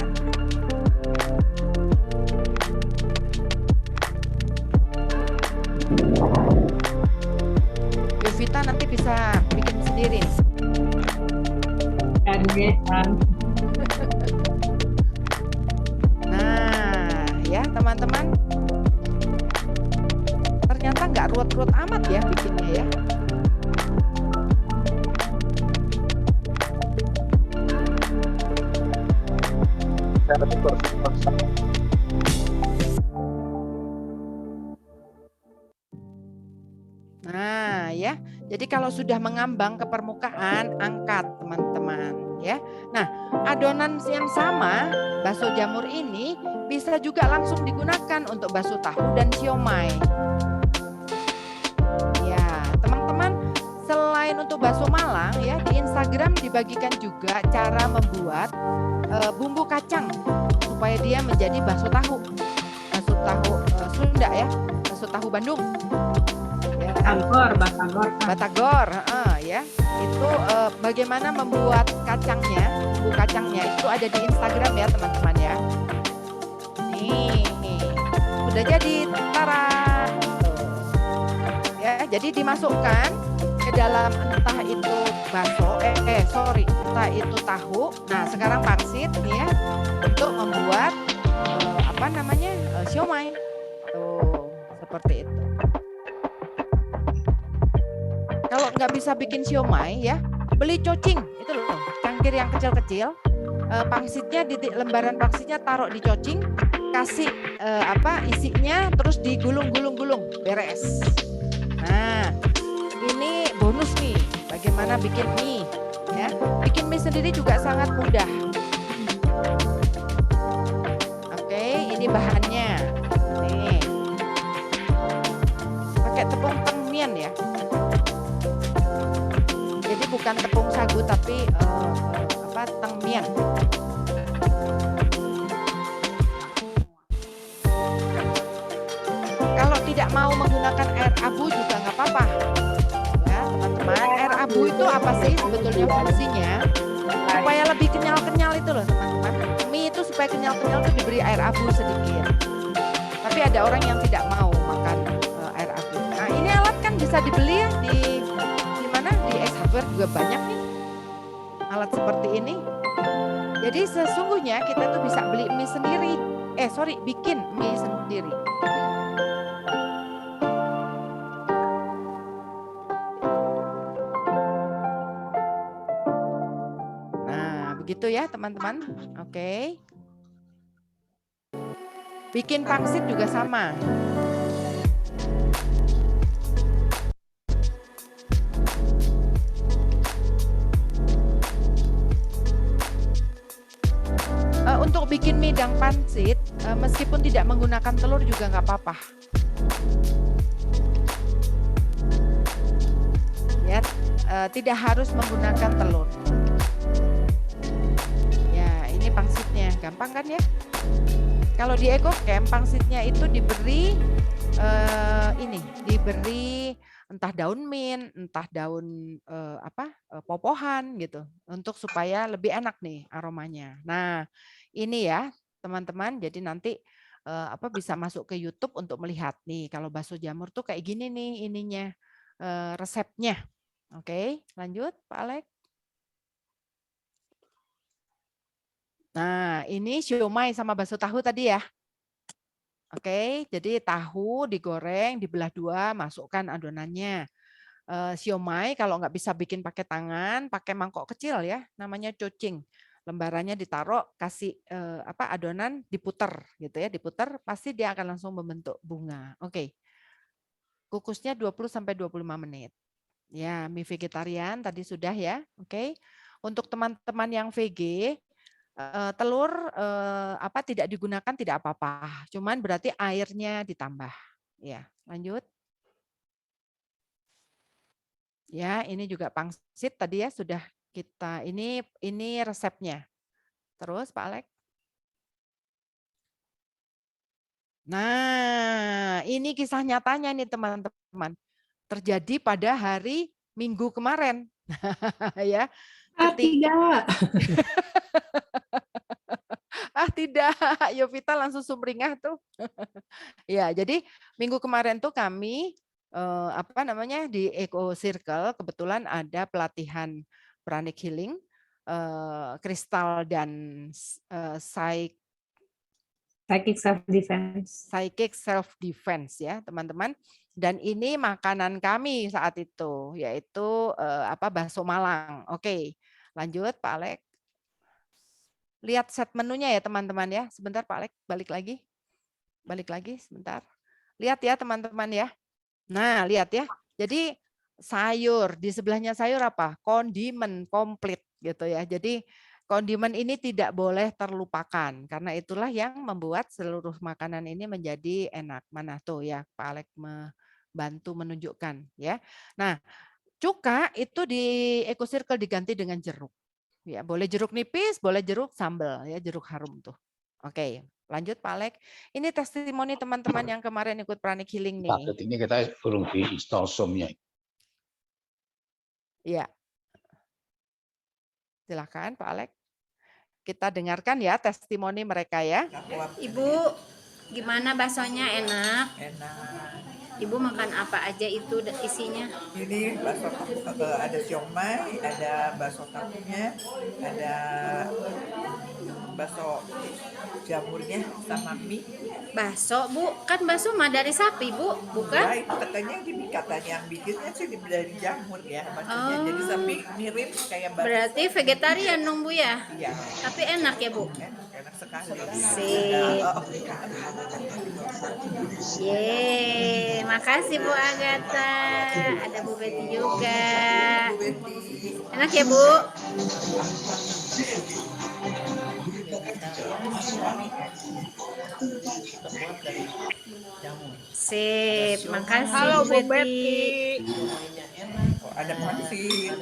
Yovita nanti bisa bikin sendiri nih. Nah, ya teman-teman, ternyata nggak ruwet-ruwet amat ya bikinnya ya. Nah, ya. Jadi kalau sudah mengambang ke permukaan, angkat teman-teman ya. Nah, adonan yang sama, bakso jamur ini bisa juga langsung digunakan untuk bakso tahu dan siomay. Ya, teman-teman, selain untuk bakso Malang ya, di Instagram dibagikan juga cara membuat bumbu kacang supaya dia menjadi bakso tahu. Bakso tahu Sunda ya, bakso tahu Bandung. Batagor, ya. Itu bagaimana membuat kacangnya, bumbu kacangnya itu ada di Instagram ya teman-teman ya. Nih, sudah jadi, tara. Ya, jadi dimasukkan ke dalam entah itu bakso, entah itu tahu. Nah, sekarang pangsit nih ya untuk membuat siomay. Tuh, seperti itu. Kalau nggak bisa bikin siomay ya, beli cocing itu loh, cangkir yang kecil-kecil. Pangsitnya di lembaran pangsitnya taruh di cocing, kasih isinya, terus digulung-gulung-gulung, beres. Nah, ini bonus nih, bagaimana bikin mie ya. Bikin mie sendiri juga sangat mudah. Oke, ini bahannya. Nih, pakai tepung tengmian ya. Bukan tepung sagu tapi tengmian. Kalau tidak mau menggunakan air abu juga nggak apa-apa ya teman-teman. Air abu itu apa sih sebetulnya fungsinya? Supaya lebih kenyal-kenyal itu loh teman-teman. Mie itu supaya kenyal-kenyal itu diberi air abu sedikit. Tapi ada orang yang tidak mau makan air abu. Nah, ini alat kan bisa dibeli ya di juga banyak nih alat seperti ini. Jadi sesungguhnya kita tuh bisa beli mie sendiri. Bikin mie sendiri. Nah, begitu ya teman-teman. Oke. Bikin pangsit juga sama. Untuk bikin mie dang pangsit, meskipun tidak menggunakan telur juga nggak apa-apa. Ya, tidak harus menggunakan telur. Ya, ini pangsitnya, gampang kan ya? Kalau di Eco Camp pangsitnya itu diberi diberi entah daun mint, entah daun popohan gitu untuk supaya lebih enak nih aromanya. Nah, ini ya teman-teman, jadi nanti bisa masuk ke YouTube untuk melihat nih kalau bakso jamur tuh kayak gini nih ininya resepnya. Oke, lanjut Pak Alek. Nah, ini siomay sama bakso tahu tadi ya. Oke, jadi tahu digoreng, dibelah dua, masukkan adonannya. Siomay kalau nggak bisa bikin pakai tangan, pakai mangkok kecil ya, namanya cocing. Lembarannya ditaruh, kasih adonan diputer gitu ya, diputer pasti dia akan langsung membentuk bunga. Oke. Kukusnya 20 sampai 25 menit. Ya, mie vegetarian tadi sudah ya. Oke. Untuk teman-teman yang VG, telur tidak digunakan tidak apa-apa. Cuman berarti airnya ditambah. Ya, lanjut. Ya, ini juga pangsit tadi ya sudah kita ini resepnya. Terus Pak Alek. Nah, ini kisah nyatanya nih teman-teman. Terjadi pada hari Minggu kemarin. Ya. Tidak. Tidak, Yovita langsung sumringah tuh. Ya, jadi minggu kemarin tuh kami di Eco Circle kebetulan ada pelatihan pranic healing, kristal dan Psychic self defense. Psychic self defense ya, teman-teman. Dan ini makanan kami saat itu, yaitu bakso Malang. Oke, lanjut Pak Alek. Lihat set menunya ya teman-teman ya. Sebentar Pak Alek, balik lagi. Balik lagi sebentar. Lihat ya teman-teman ya. Nah, lihat ya. Jadi sayur, di sebelahnya sayur apa? Kondimen komplit gitu ya. Jadi kondimen ini tidak boleh terlupakan. Karena itulah yang membuat seluruh makanan ini menjadi enak. Mana tuh ya Pak Alek membantu menunjukkan ya. Nah, cuka itu di Eco Circle diganti dengan jeruk. Ya, boleh jeruk nipis, boleh jeruk sambal ya, jeruk harum tuh. Oke, lanjut Pak Alek. Ini testimoni teman-teman yang kemarin ikut pranic healing nih. Paket ini kita urung diinstal somnya. Iya. Silakan Pak Alek. Kita dengarkan ya testimoni mereka ya. Ibu, gimana baksonya, enak? Enak. Ibu makan apa aja itu isinya? Ini bakso ada siomay, ada bakso tahunya, ada bakso jamurnya sama mie. Bakso, Bu? Kan bakso mah dari sapi, Bu, bukan? Ya, itu katanya yang bikinnya sih dari jamur ya, maksudnya. Jadi sapi mirip kayak bakso. Berarti vegetarian dong, Bu ya? Iya. Tapi enak ya, Bu? Enak sekali. Sip. Yeay, makasih Bu Agatha. Ada Bu Betty juga. Enak ya, Bu? Sip, makasih Halo Bu Betty. Betty. Ada pangsit.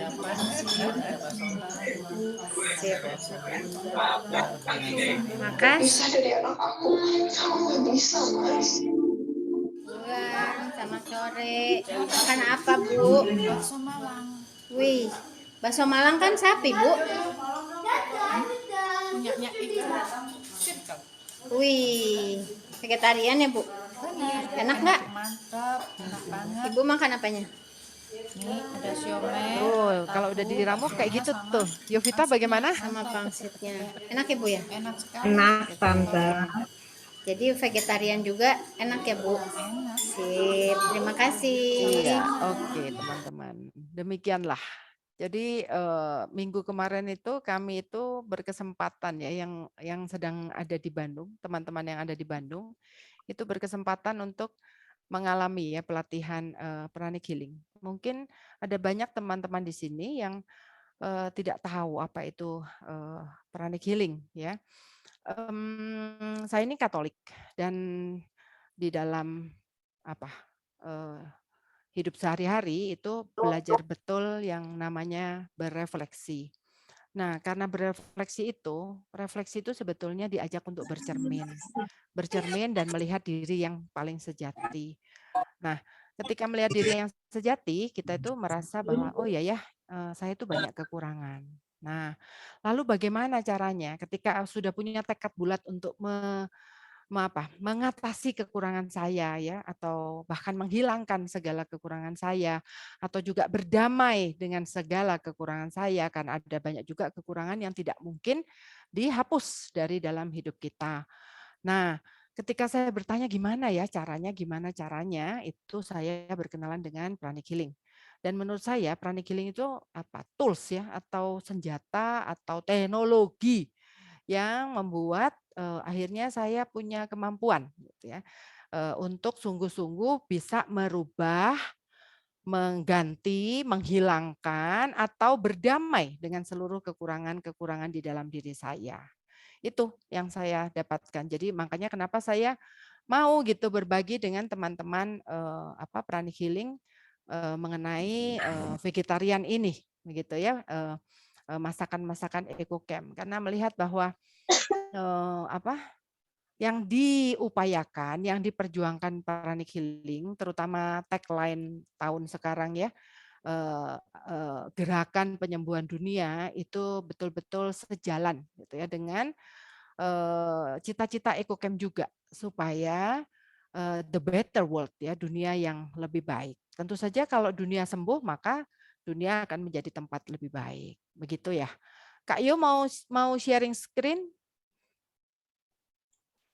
Sip. Makasih. Sama sore. Makan apa, Bu? Bakso Malang. Wih, bakso Malang kan sapi, Bu? Punyanya itu Circle. Wih, vegetarian ya, Bu? Benar. Enak nggak? Mantap, enak banget. Ibu makan apanya? Nih ada siomay. Oh, kalau udah diramu kayak gitu tuh. Yovita bagaimana? Sama pangsitnya. Enak ya, Bu ya? Enak sekali. Enak, Tante. Jadi vegetarian juga enak ya, Bu? Enak. Sip, terima kasih. Iya, oke teman-teman. Demikianlah. Jadi minggu kemarin itu kami itu berkesempatan ya yang sedang ada di Bandung, teman-teman yang ada di Bandung itu berkesempatan untuk mengalami ya pelatihan pranic healing. Mungkin ada banyak teman-teman di sini yang tidak tahu apa itu pranic healing ya. Saya ini Katolik dan di dalam hidup sehari-hari itu belajar betul yang namanya berefleksi. Nah, karena refleksi itu sebetulnya diajak untuk bercermin dan melihat diri yang paling sejati. Nah, ketika melihat diri yang sejati, kita itu merasa bahwa oh ya saya itu banyak kekurangan. Nah, lalu bagaimana caranya ketika sudah punya tekad bulat untuk mengatasi kekurangan saya ya, atau bahkan menghilangkan segala kekurangan saya, atau juga berdamai dengan segala kekurangan saya, karena ada banyak juga kekurangan yang tidak mungkin dihapus dari dalam hidup kita. Nah, ketika saya bertanya gimana caranya, itu saya berkenalan dengan pranic healing. Dan menurut saya pranic healing itu tools ya, atau senjata atau teknologi yang membuat akhirnya saya punya kemampuan gitu ya, untuk sungguh-sungguh bisa merubah, mengganti, menghilangkan atau berdamai dengan seluruh kekurangan-kekurangan di dalam diri saya. Itu yang saya dapatkan. Jadi makanya kenapa saya mau gitu berbagi dengan teman-teman pranic healing mengenai vegetarian ini begitu ya, masakan-masakan EcoCamp, karena melihat bahwa yang diupayakan, yang diperjuangkan pranic healing, terutama tagline tahun sekarang ya, gerakan penyembuhan dunia itu betul-betul sejalan gitu ya dengan cita-cita EcoCamp juga, supaya the better world ya, dunia yang lebih baik. Tentu saja kalau dunia sembuh maka dunia akan menjadi tempat lebih baik. Begitu ya. Kak Yo mau sharing screen?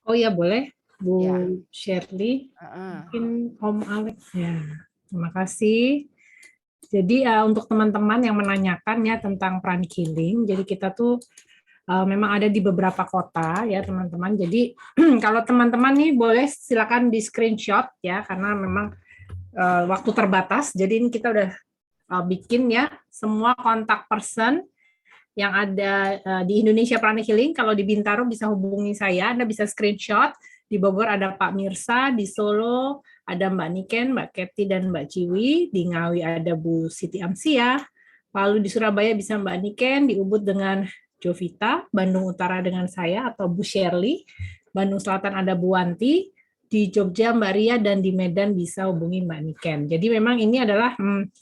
Oh ya boleh, Bu Ya. Shirley, mungkin Om Alex ya. Terima kasih. Jadi untuk teman-teman yang menanyakan ya tentang pranic healing, jadi kita tuh memang ada di beberapa kota ya teman-teman. Jadi kalau teman-teman nih boleh silakan di screenshot ya, karena memang waktu terbatas. Jadi ini kita udah bikin ya semua kontak person yang ada di Indonesia Pranic Healing. Kalau di Bintaro bisa hubungi saya, Anda bisa screenshot. Di Bogor ada Pak Mirsa, di Solo ada Mbak Niken, Mbak Keti, dan Mbak Ciwi. Di Ngawi ada Bu Siti Amsia. Lalu di Surabaya bisa Mbak Niken, di Ubud dengan Jovita, Bandung Utara dengan saya atau Bu Shirley, Bandung Selatan ada Bu Wanti, di Jogja Mbak Ria, dan di Medan bisa hubungi Mbak Niken. Jadi memang ini adalah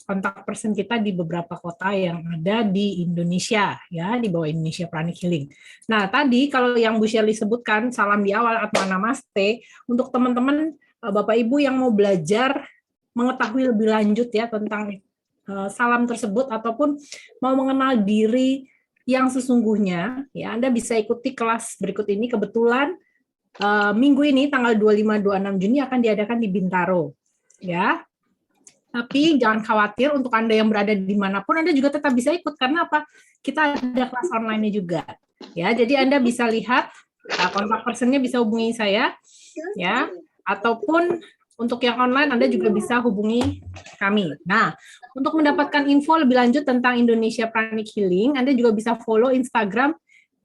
kontak person kita di beberapa kota yang ada di Indonesia ya, di bawah Indonesia Pranic Healing. Nah tadi kalau yang Bu Shirley sebutkan salam di awal Atma Namaste, untuk teman-teman Bapak Ibu yang mau belajar mengetahui lebih lanjut ya tentang salam tersebut ataupun mau mengenal diri yang sesungguhnya ya, Anda bisa ikuti kelas berikut ini. Kebetulan minggu ini tanggal 25-26 Juni akan diadakan di Bintaro ya. Tapi jangan khawatir, untuk Anda yang berada dimanapun Anda juga tetap bisa ikut, karena apa? Kita ada kelas online-nya juga ya. Jadi Anda bisa lihat kontak personnya, bisa hubungi saya ya, ataupun untuk yang online Anda juga bisa hubungi kami. Nah, untuk mendapatkan info lebih lanjut tentang Indonesia Pranic Healing, Anda juga bisa follow Instagram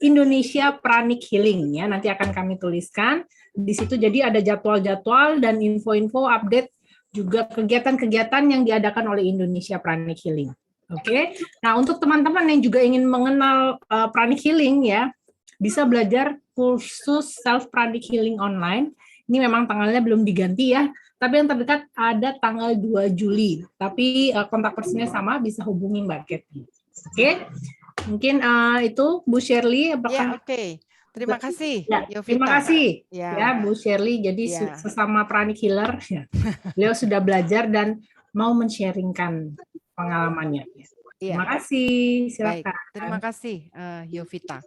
Indonesia Pranic Healing ya. Nanti akan kami tuliskan di situ. Jadi ada jadwal-jadwal dan info-info update juga kegiatan-kegiatan yang diadakan oleh Indonesia Pranic Healing. Oke. Nah, untuk teman-teman yang juga ingin mengenal Pranic Healing ya, bisa belajar kursus Self Pranic Healing online. Ini memang tanggalnya belum diganti ya, tapi yang terdekat ada tanggal 2 Juli. Tapi kontak personnya sama, bisa hubungi Mbak Keti. Oke, mungkin itu Bu Shirley. Ya, oke. Terima kasih, ya, Yovita. terima kasih ya Bu Shirley. Jadi sesama pranic healer, ya, beliau sudah belajar dan mau men-sharingkan pengalamannya. Terima kasih. Silakan. Baik, terima kasih Yovita.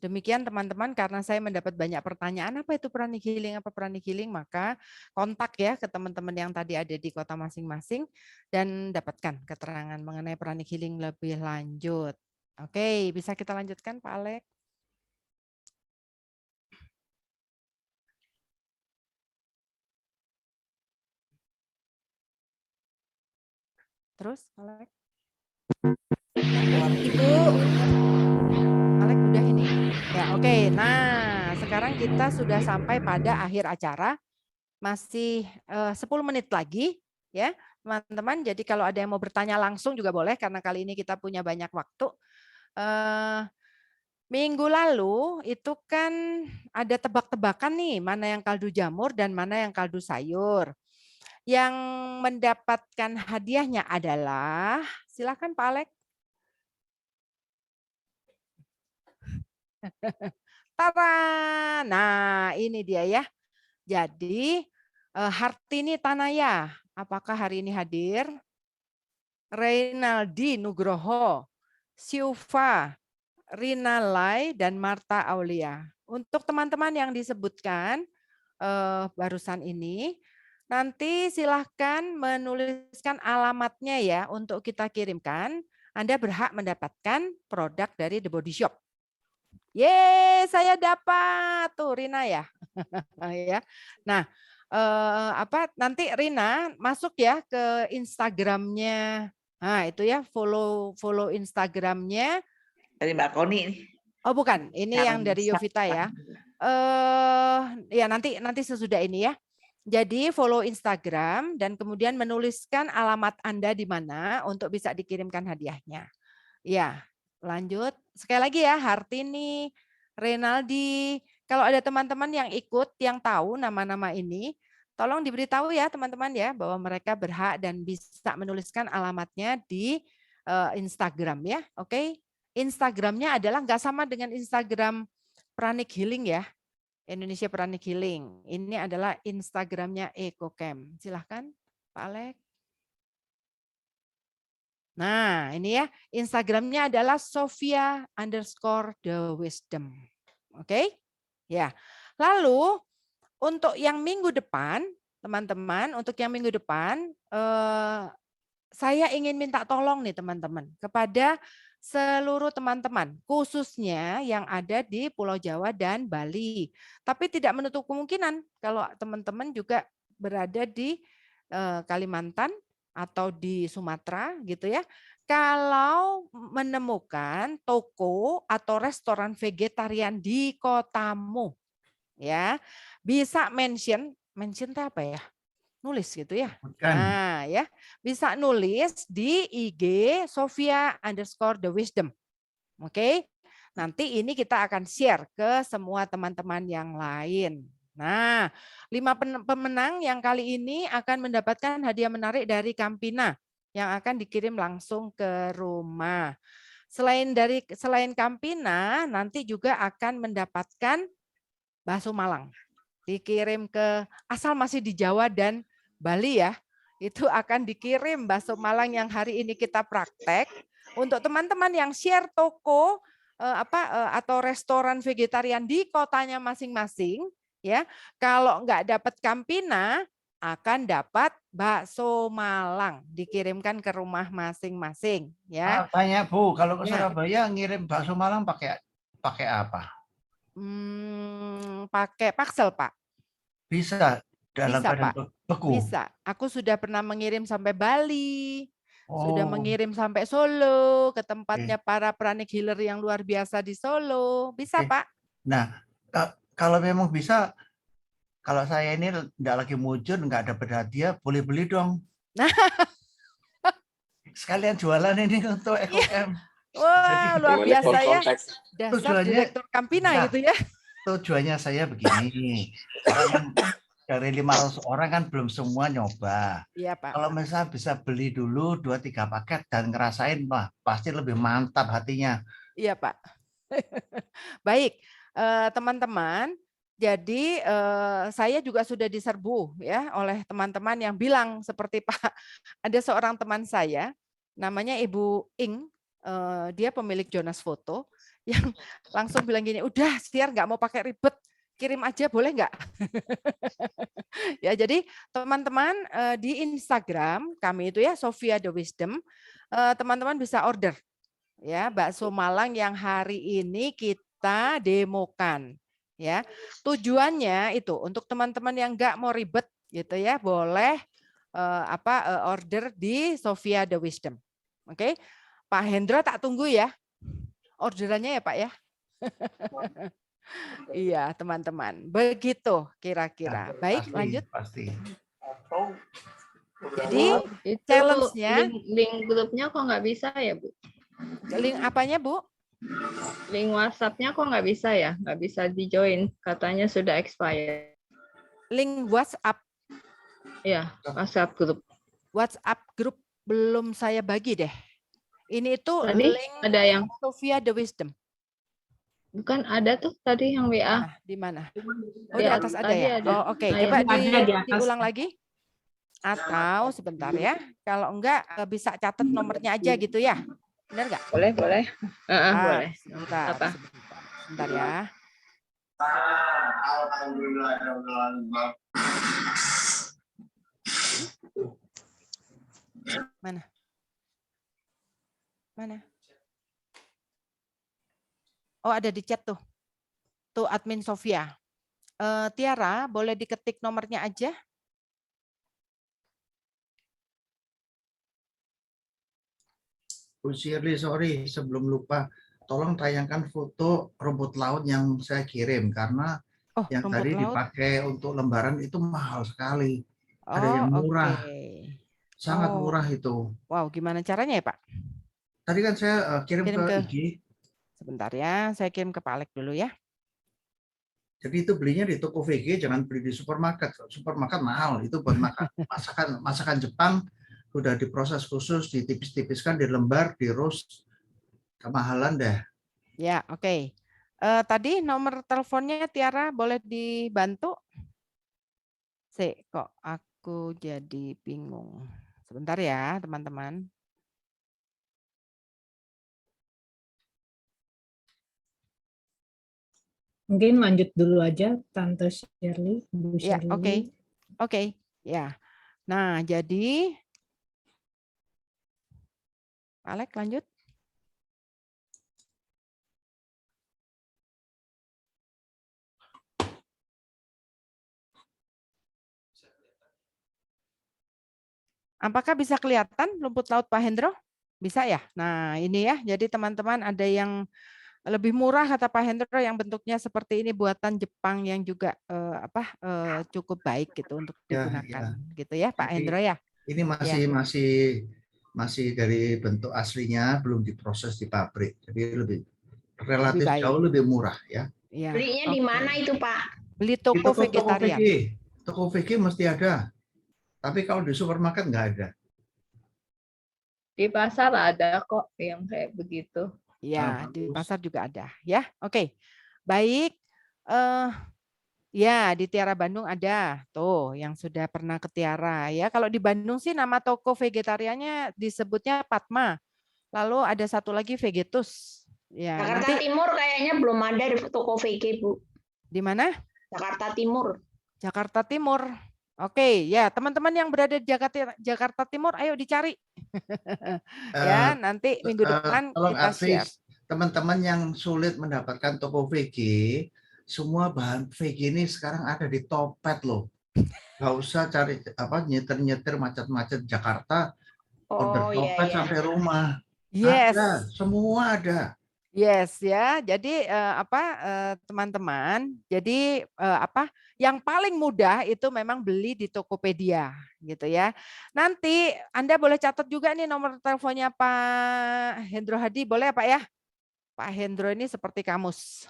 Demikian teman-teman, karena saya mendapat banyak pertanyaan, apa itu pranic healing, maka kontak ya ke teman-teman yang tadi ada di kota masing-masing dan dapatkan keterangan mengenai pranic healing lebih lanjut. Oke, bisa kita lanjutkan Pak Alex? Terus Alex? Ibu. Alex udah ini. Ya, oke. Nah, sekarang kita sudah sampai pada akhir acara. Masih 10 menit lagi ya, teman-teman. Jadi kalau ada yang mau bertanya langsung juga boleh, karena kali ini kita punya banyak waktu. Minggu lalu itu kan ada tebak-tebakan nih, mana yang kaldu jamur dan mana yang kaldu sayur. Yang mendapatkan hadiahnya adalah, silakan Pak Alek. Tara, nah ini dia ya. Jadi Hartini Tanaya, apakah hari ini hadir? Reynaldi Nugroho, Siufa, Rina Lai, dan Marta Aulia. Untuk teman-teman yang disebutkan barusan ini, nanti silahkan menuliskan alamatnya ya untuk kita kirimkan. Anda berhak mendapatkan produk dari The Body Shop. Yeay, saya dapat tuh Rina ya. Ya. Nah, nanti Rina masuk ya ke Instagramnya. Nah, itu ya follow Instagramnya. Dari Mbak Koni nih. Oh, bukan. Ini yang dari Yovita ya. Ya nanti sesudah ini ya. Jadi follow Instagram dan kemudian menuliskan alamat Anda di mana untuk bisa dikirimkan hadiahnya. Ya. Lanjut, sekali lagi ya, Hartini, Renaldi. Kalau ada teman-teman yang ikut, yang tahu nama-nama ini, tolong diberitahu ya teman-teman ya, bahwa mereka berhak dan bisa menuliskan alamatnya di Instagram ya, oke? Instagramnya adalah nggak sama dengan Instagram Pranik Healing ya, Indonesia Pranik Healing. Ini adalah Instagramnya EcoCamp. Silahkan Pak Alek. Nah, ini ya, Instagramnya adalah Sofia_the Wisdom. Oke? Ya. Lalu, untuk yang minggu depan, teman-teman, untuk yang minggu depan, saya ingin minta tolong nih teman-teman, kepada seluruh teman-teman, khususnya yang ada di Pulau Jawa dan Bali. Tapi tidak menutup kemungkinan kalau teman-teman juga berada di Kalimantan, atau di Sumatera gitu ya. Kalau menemukan toko atau restoran vegetarian di kotamu ya, bisa mention itu apa ya? Nulis gitu ya. Bukan. Nah, ya. Bisa nulis di IG Sofia_the Wisdom. Oke. Nanti ini kita akan share ke semua teman-teman yang lain. Nah, 5 pemenang yang kali ini akan mendapatkan hadiah menarik dari Campina yang akan dikirim langsung ke rumah. Selain Campina, nanti juga akan mendapatkan bakso Malang. Dikirim ke asal masih di Jawa dan Bali ya. Itu akan dikirim bakso Malang yang hari ini kita praktek. Untuk teman-teman yang share toko atau restoran vegetarian di kotanya masing-masing, ya, kalau nggak dapat Campina akan dapat bakso Malang dikirimkan ke rumah masing-masing ya. Tanya Bu, kalau ke Surabaya ngirim bakso Malang pakai apa? Pakai paksel Pak. Bisa dalam keadaan beku. Bisa. Aku sudah pernah mengirim sampai Bali. Sudah mengirim sampai Solo ke tempatnya para pranik healer yang luar biasa di Solo. Bisa Pak. Nah, kalau memang bisa, kalau saya ini nggak lagi mujur, nggak dapat hadiah, boleh beli dong. Sekalian jualan ini untuk EcoCamp. Wah, luar biasa ya. Dasar Direktur Campina gitu ya. Tujuannya saya begini. Dari 500 orang kan belum semua nyoba. Iya, Pak. Kalau misalnya bisa beli dulu 2-3 paket dan ngerasain, wah pasti lebih mantap hatinya. Iya, Pak. Baik, teman-teman. Jadi saya juga sudah diserbu ya oleh teman-teman yang bilang seperti Pak. Ada seorang teman saya, namanya Ibu Ing, dia pemilik Jonas Foto, yang langsung bilang gini, udah Siar nggak mau pakai ribet, kirim aja boleh nggak? Ya, jadi teman-teman di Instagram kami itu ya Sofia_the Wisdom, teman-teman bisa order ya bakso Malang yang hari ini kita demokan ya. Tujuannya itu untuk teman-teman yang nggak mau ribet gitu ya, boleh order di Sofia_the Wisdom. Oke, Pak Hendra tak tunggu ya orderannya ya Pak ya. Iya teman-teman, begitu kira-kira. Baik, lanjut. Pasti. Jadi challenge-nya link grupnya kok nggak bisa ya Bu? Link apanya Bu? Link WhatsApp-nya kok nggak bisa ya? Nggak bisa di-join. Katanya sudah expired. Link WhatsApp. Ya, WhatsApp grup. WhatsApp grup belum saya bagi deh. Ini itu Tadi link ada yang Sophia the Wisdom. bukan ada tuh tadi yang WA. Di mana? Oh, di Ya, atas ada tadi ya? ada. Oh, oke. Nah, Coba ya. Ada di atas. diulang lagi. Atau sebentar ya. Kalau enggak bisa catat nomornya aja gitu ya. Benar nggak? Boleh, boleh. Boleh. Sebentar, Apa? sebentar ya. Mana? Mana? Oh, ada di chat tuh. Tuh admin Sofia. Tiara, boleh diketik nomornya aja? Bu Shirley, sorry, sebelum lupa, tolong tayangkan foto rumput laut yang saya kirim karena yang rumput tadi laut. dipakai untuk lembaran itu mahal sekali. Ada yang murah, sangat murah itu. Wow, gimana caranya ya Pak? Tadi kan saya kirim ke IG. Sebentar ya, saya kirim ke Pak Alek dulu ya. Jadi itu belinya di toko VG, jangan beli di supermarket. Supermarket mahal, itu buat masakan Jepang. Udah diproses khusus, ditipis-tipiskan, di lembar, di roast, kemahalan deh. Ya, oke. Tadi nomor teleponnya Tiara boleh dibantu? Kok aku jadi bingung. Sebentar ya, teman-teman. Mungkin lanjut dulu aja, Tante Shirley, Bu Ya, Shirley. Oke. Ya. Nah, jadi Alek lanjut. Apakah bisa kelihatan rumput laut Pak Hendro? Bisa ya? Nah, ini ya. Jadi teman-teman ada yang lebih murah kata Pak Hendro yang bentuknya seperti ini buatan Jepang yang juga cukup baik gitu untuk digunakan. Gitu ya Pak Hendro ya. Ini masih dari bentuk aslinya, belum diproses di pabrik. Jadi relatif jauh lebih murah ya. Belinya di mana itu Pak? Beli toko vegetarian. Toko VG mesti ada. Tapi kalau di supermarket nggak ada. Di pasar ada kok yang kayak begitu. Ya, di pasar juga ada ya. Oke. Baik. Ya, di Tiara Bandung ada. Tuh, yang sudah pernah ke Tiara ya. Kalau di Bandung sih nama toko vegetariannya disebutnya Padma. Lalu ada satu lagi Vegetus. Ya, Jakarta Timur kayaknya belum ada di toko VG, Bu. Di mana? Jakarta Timur. Jakarta Timur. Oke, ya teman-teman yang berada di Jakarta Timur, ayo dicari. Ya, nanti minggu depan kita share. Teman-teman yang sulit mendapatkan toko VG, semua bahan VG ini sekarang ada di Topet loh. Nggak usah cari nyetir-nyetir macet-macet Jakarta, order Topet sampai rumah. Yes. Ada, semua ada. Yes ya, jadi teman-teman, jadi yang paling mudah itu memang beli di Tokopedia gitu ya. Nanti Anda boleh catat juga nih nomor teleponnya Pak Hendro Hadi, boleh Pak ya? Pak Hendro ini seperti kamus.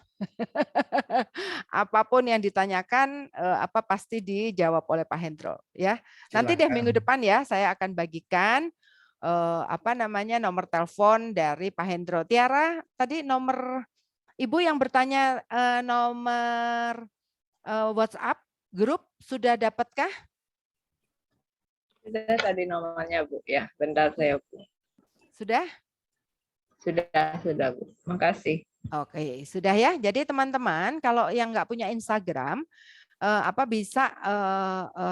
Apapun yang ditanyakan pasti dijawab oleh Pak Hendro ya. Nanti deh minggu depan ya saya akan bagikan nomor telepon dari Pak Hendro. Tiara, tadi nomor Ibu yang bertanya nomor WhatsApp grup sudah dapatkah? Sudah tadi nomornya Bu ya. Bentar saya Bu. Sudah? Sudah Bu. Makasih. Oke, sudah ya. Jadi teman-teman kalau yang nggak punya Instagram bisa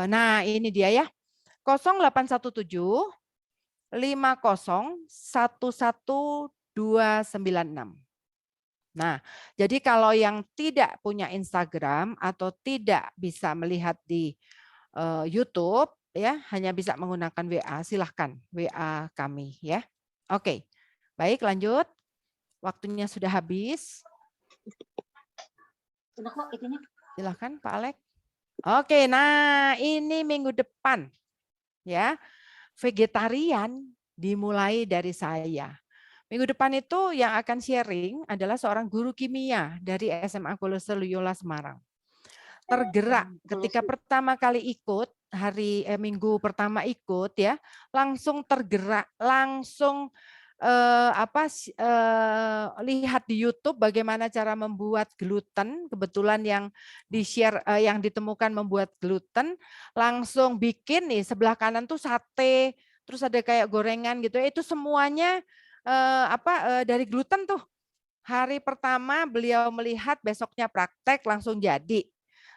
nah ini dia ya. 0817 50 11296. Nah, jadi kalau yang tidak punya Instagram atau tidak bisa melihat di YouTube ya, hanya bisa menggunakan WA, silahkan WA kami ya. Oke. Baik, lanjut. Waktunya sudah habis. Silahkan Pak Alek. Oke, nah ini minggu depan ya. Vegetarian dimulai dari saya. Minggu depan itu yang akan sharing adalah seorang guru kimia dari SMA Kolose Loyola Semarang. Tergerak ketika pertama kali ikut, minggu pertama ikut ya, langsung tergerak, langsung lihat di YouTube bagaimana cara membuat gluten. Kebetulan yang di-share yang ditemukan membuat gluten, langsung bikin nih sebelah kanan tuh sate, terus ada kayak gorengan gitu. Itu semuanya dari gluten tuh. Hari pertama beliau melihat, besoknya praktek langsung jadi.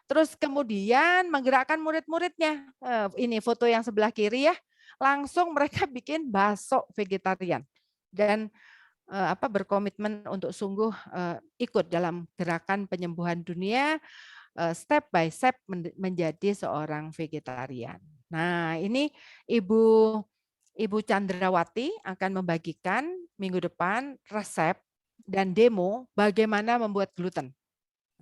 Terus kemudian menggerakkan murid-muridnya. Ini foto yang sebelah kiri ya. Langsung mereka bikin bakso vegetarian. Dan berkomitmen untuk sungguh ikut dalam gerakan penyembuhan dunia, step by step menjadi seorang vegetarian. Nah, ini Ibu Chandrawati akan membagikan minggu depan resep dan demo bagaimana membuat gluten.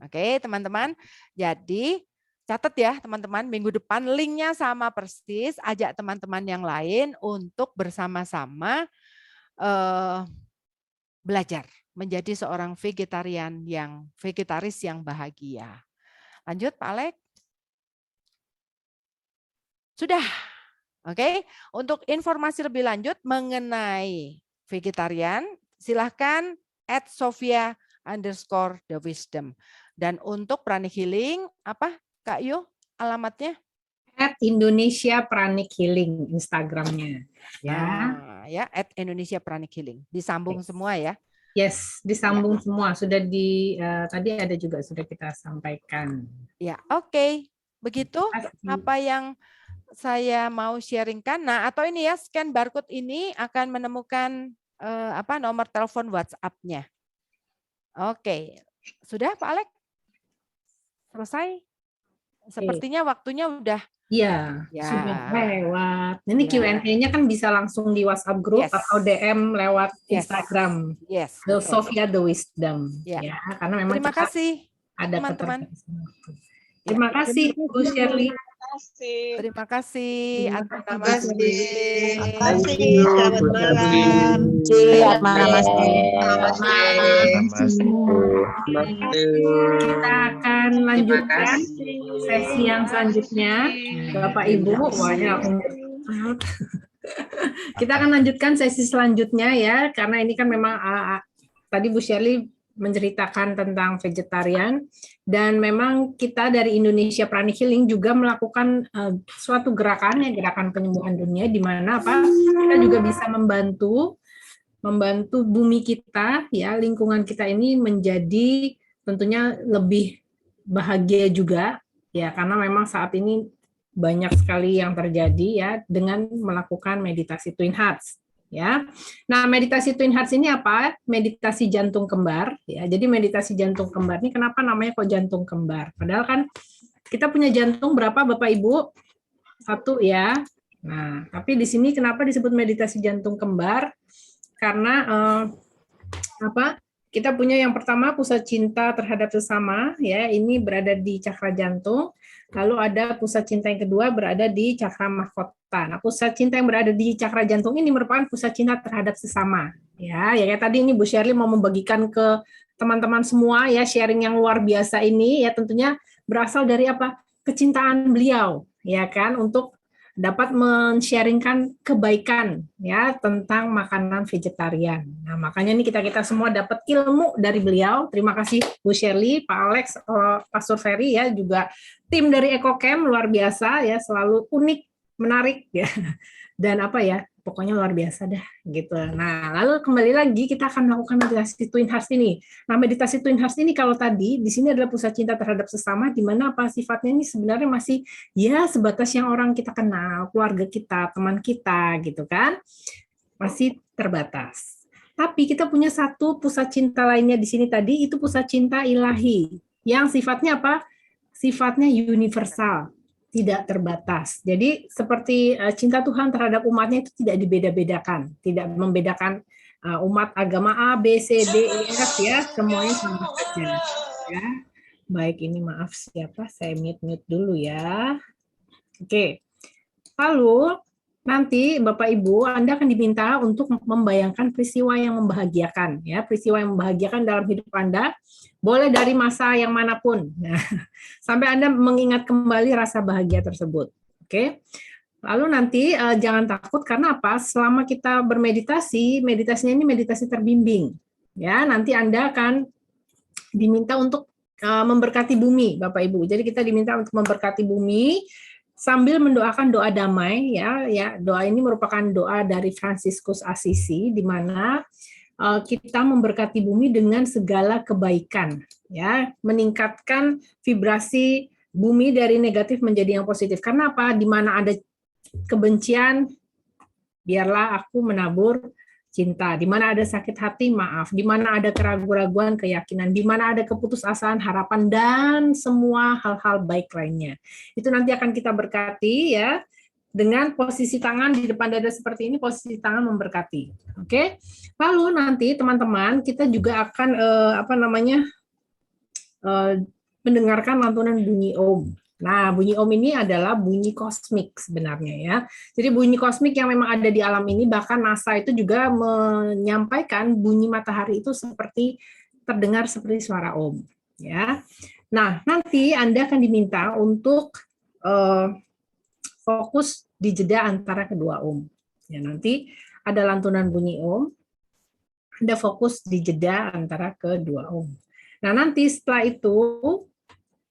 Oke, teman-teman. Jadi catat ya, teman-teman, minggu depan linknya sama persis, ajak teman-teman yang lain untuk bersama-sama belajar menjadi seorang vegetaris yang bahagia. Lanjut, Pak Alek. Sudah. Oke, untuk informasi lebih lanjut mengenai vegetarian, silahkan @Sofia_the_wisdom. Dan untuk Pranic Healing, apa Kak Yu alamatnya? @Indonesia Pranic Healing Instagramnya. Ya, @Indonesia Pranic Healing. Disambung semua ya? Yes, disambung semua. Sudah tadi ada juga sudah kita sampaikan. Ya, oke. Begitu apa yang saya mau sharingkan. Nah, atau ini ya, scan barcode ini akan menemukan nomor telepon WhatsApp-nya. Oke, sudah Pak Alek? Selesai? Sepertinya waktunya udah. Iya, sudah lewat. Ini Ya. Q&A-nya kan bisa langsung di WhatsApp group atau DM lewat Instagram. Yes. Sofia the Wisdom. Ya. Karena memang terima kasih ada teman-teman. Terima kasih Bu Shirley. Terima kasih. Terima kasih. Selamat malam. Selamat malam. Kita akan lanjutkan sesi yang selanjutnya. Bapak Ibu, kita akan lanjutkan sesi selanjutnya ya, karena ini kan memang tadi Bu Shirley menceritakan tentang vegetarian, dan memang kita dari Indonesia Pranic Healing juga melakukan suatu gerakan penyembuhan dunia, di mana kita juga bisa membantu bumi kita ya, lingkungan kita ini menjadi tentunya lebih bahagia juga ya, karena memang saat ini banyak sekali yang terjadi ya dengan melakukan meditasi Twin Hearts. Ya, nah meditasi Twin Hearts ini apa? Meditasi jantung kembar. Ya, jadi meditasi jantung kembar ini kenapa namanya kok jantung kembar? Padahal kan kita punya jantung berapa, Bapak Ibu? 1 ya. Nah, tapi di sini kenapa disebut meditasi jantung kembar? Karena kita punya yang pertama pusat cinta terhadap sesama. Ya, ini berada di cakra jantung. Lalu ada pusat cinta yang kedua berada di cakra mahkota. Nah, pusat cinta yang berada di cakra jantung ini merupakan pusat cinta terhadap sesama. Ya kayak tadi ini Bu Shirley mau membagikan ke teman-teman semua ya, sharing yang luar biasa ini ya, tentunya berasal dari kecintaan beliau ya kan, untuk dapat men-sharingkan kebaikan ya tentang makanan vegetarian. Nah, makanya nih kita semua dapat ilmu dari beliau. Terima kasih Bu Shirley, Pak Alex, Pastor Ferry ya, juga tim dari EcoCamp luar biasa ya, selalu unik, menarik ya. Dan pokoknya luar biasa dah gitu. Nah, lalu kembali lagi kita akan melakukan meditasi Twin Hearts ini. Nah, meditasi Twin Hearts ini kalau tadi di sini adalah pusat cinta terhadap sesama, di mana sifatnya ini sebenarnya masih ya sebatas yang orang kita kenal, keluarga kita, teman kita gitu kan. Masih terbatas. Tapi kita punya satu pusat cinta lainnya di sini tadi, itu pusat cinta ilahi yang sifatnya sifatnya universal, tidak terbatas. Jadi seperti cinta Tuhan terhadap umatnya itu tidak dibeda-bedakan, tidak membedakan umat agama A, B, C, D, E, F ya, semuanya sama saja. Ya. Baik, ini maaf siapa, saya mute dulu ya. Oke. Lalu nanti Bapak Ibu Anda akan diminta untuk membayangkan peristiwa yang membahagiakan, ya, peristiwa yang membahagiakan dalam hidup Anda, boleh dari masa yang manapun, nah, sampai Anda mengingat kembali rasa bahagia tersebut. Oke. Lalu nanti jangan takut karena apa? Selama kita bermeditasi, meditasinya ini meditasi terbimbing, ya. Nanti Anda akan diminta untuk memberkati bumi, Bapak Ibu. Jadi kita diminta untuk memberkati bumi sambil mendoakan doa damai, ya. Doa ini merupakan doa dari Fransiskus Assisi, di mana kita memberkati bumi dengan segala kebaikan, ya, meningkatkan vibrasi bumi dari negatif menjadi yang positif. Karena apa? Di mana ada kebencian, biarlah aku menabur cinta. Di mana ada sakit hati, maaf. Di mana ada keraguan-raguan, keyakinan. Di mana ada keputusasaan, harapan, dan semua hal-hal baik lainnya. Itu nanti akan kita berkati, ya, dengan posisi tangan di depan dada seperti ini, posisi tangan memberkati. Oke. Lalu nanti teman-teman kita juga akan mendengarkan lantunan bunyi Om. Nah, bunyi Om ini adalah bunyi kosmik sebenarnya, ya. Jadi bunyi kosmik yang memang ada di alam ini, bahkan NASA itu juga menyampaikan bunyi matahari itu seperti terdengar seperti suara Om, ya. Nah, nanti Anda akan diminta untuk fokus di jeda antara kedua Om. Ya, nanti ada lantunan bunyi Om, Anda fokus di jeda antara kedua Om. Nah, nanti setelah itu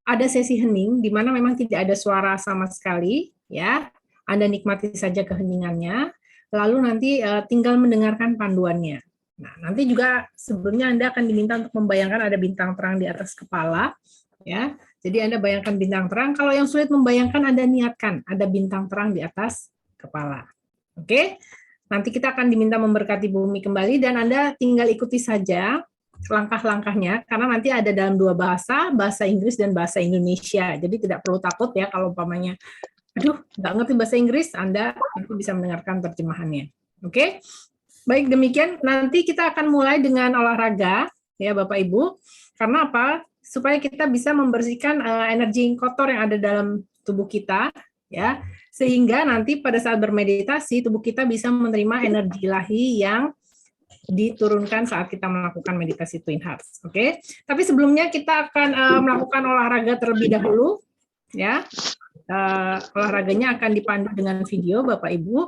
ada sesi hening di mana memang tidak ada suara sama sekali, ya. Anda nikmati saja keheningannya, lalu nanti tinggal mendengarkan panduannya. Nah, nanti juga sebelumnya Anda akan diminta untuk membayangkan ada bintang terang di atas kepala, ya. Jadi Anda bayangkan bintang terang. Kalau yang sulit membayangkan, Anda niatkan ada bintang terang di atas kepala. Oke? Nanti kita akan diminta memberkati bumi kembali dan Anda tinggal ikuti saja langkah-langkahnya, karena nanti ada dalam dua bahasa, bahasa Inggris dan bahasa Indonesia. Jadi tidak perlu takut ya kalau umpamanya, aduh, nggak ngerti bahasa Inggris, Anda nanti bisa mendengarkan terjemahannya. Oke? Baik, demikian. Nanti kita akan mulai dengan olahraga, ya Bapak Ibu. Karena apa? Supaya kita bisa membersihkan energi kotor yang ada dalam tubuh kita, ya. Sehingga nanti pada saat bermeditasi, tubuh kita bisa menerima energi ilahi yang diturunkan saat kita melakukan meditasi Twin Hearts, oke? Tapi sebelumnya kita akan melakukan olahraga terlebih dahulu, ya. Olahraganya akan dipandu dengan video, Bapak Ibu.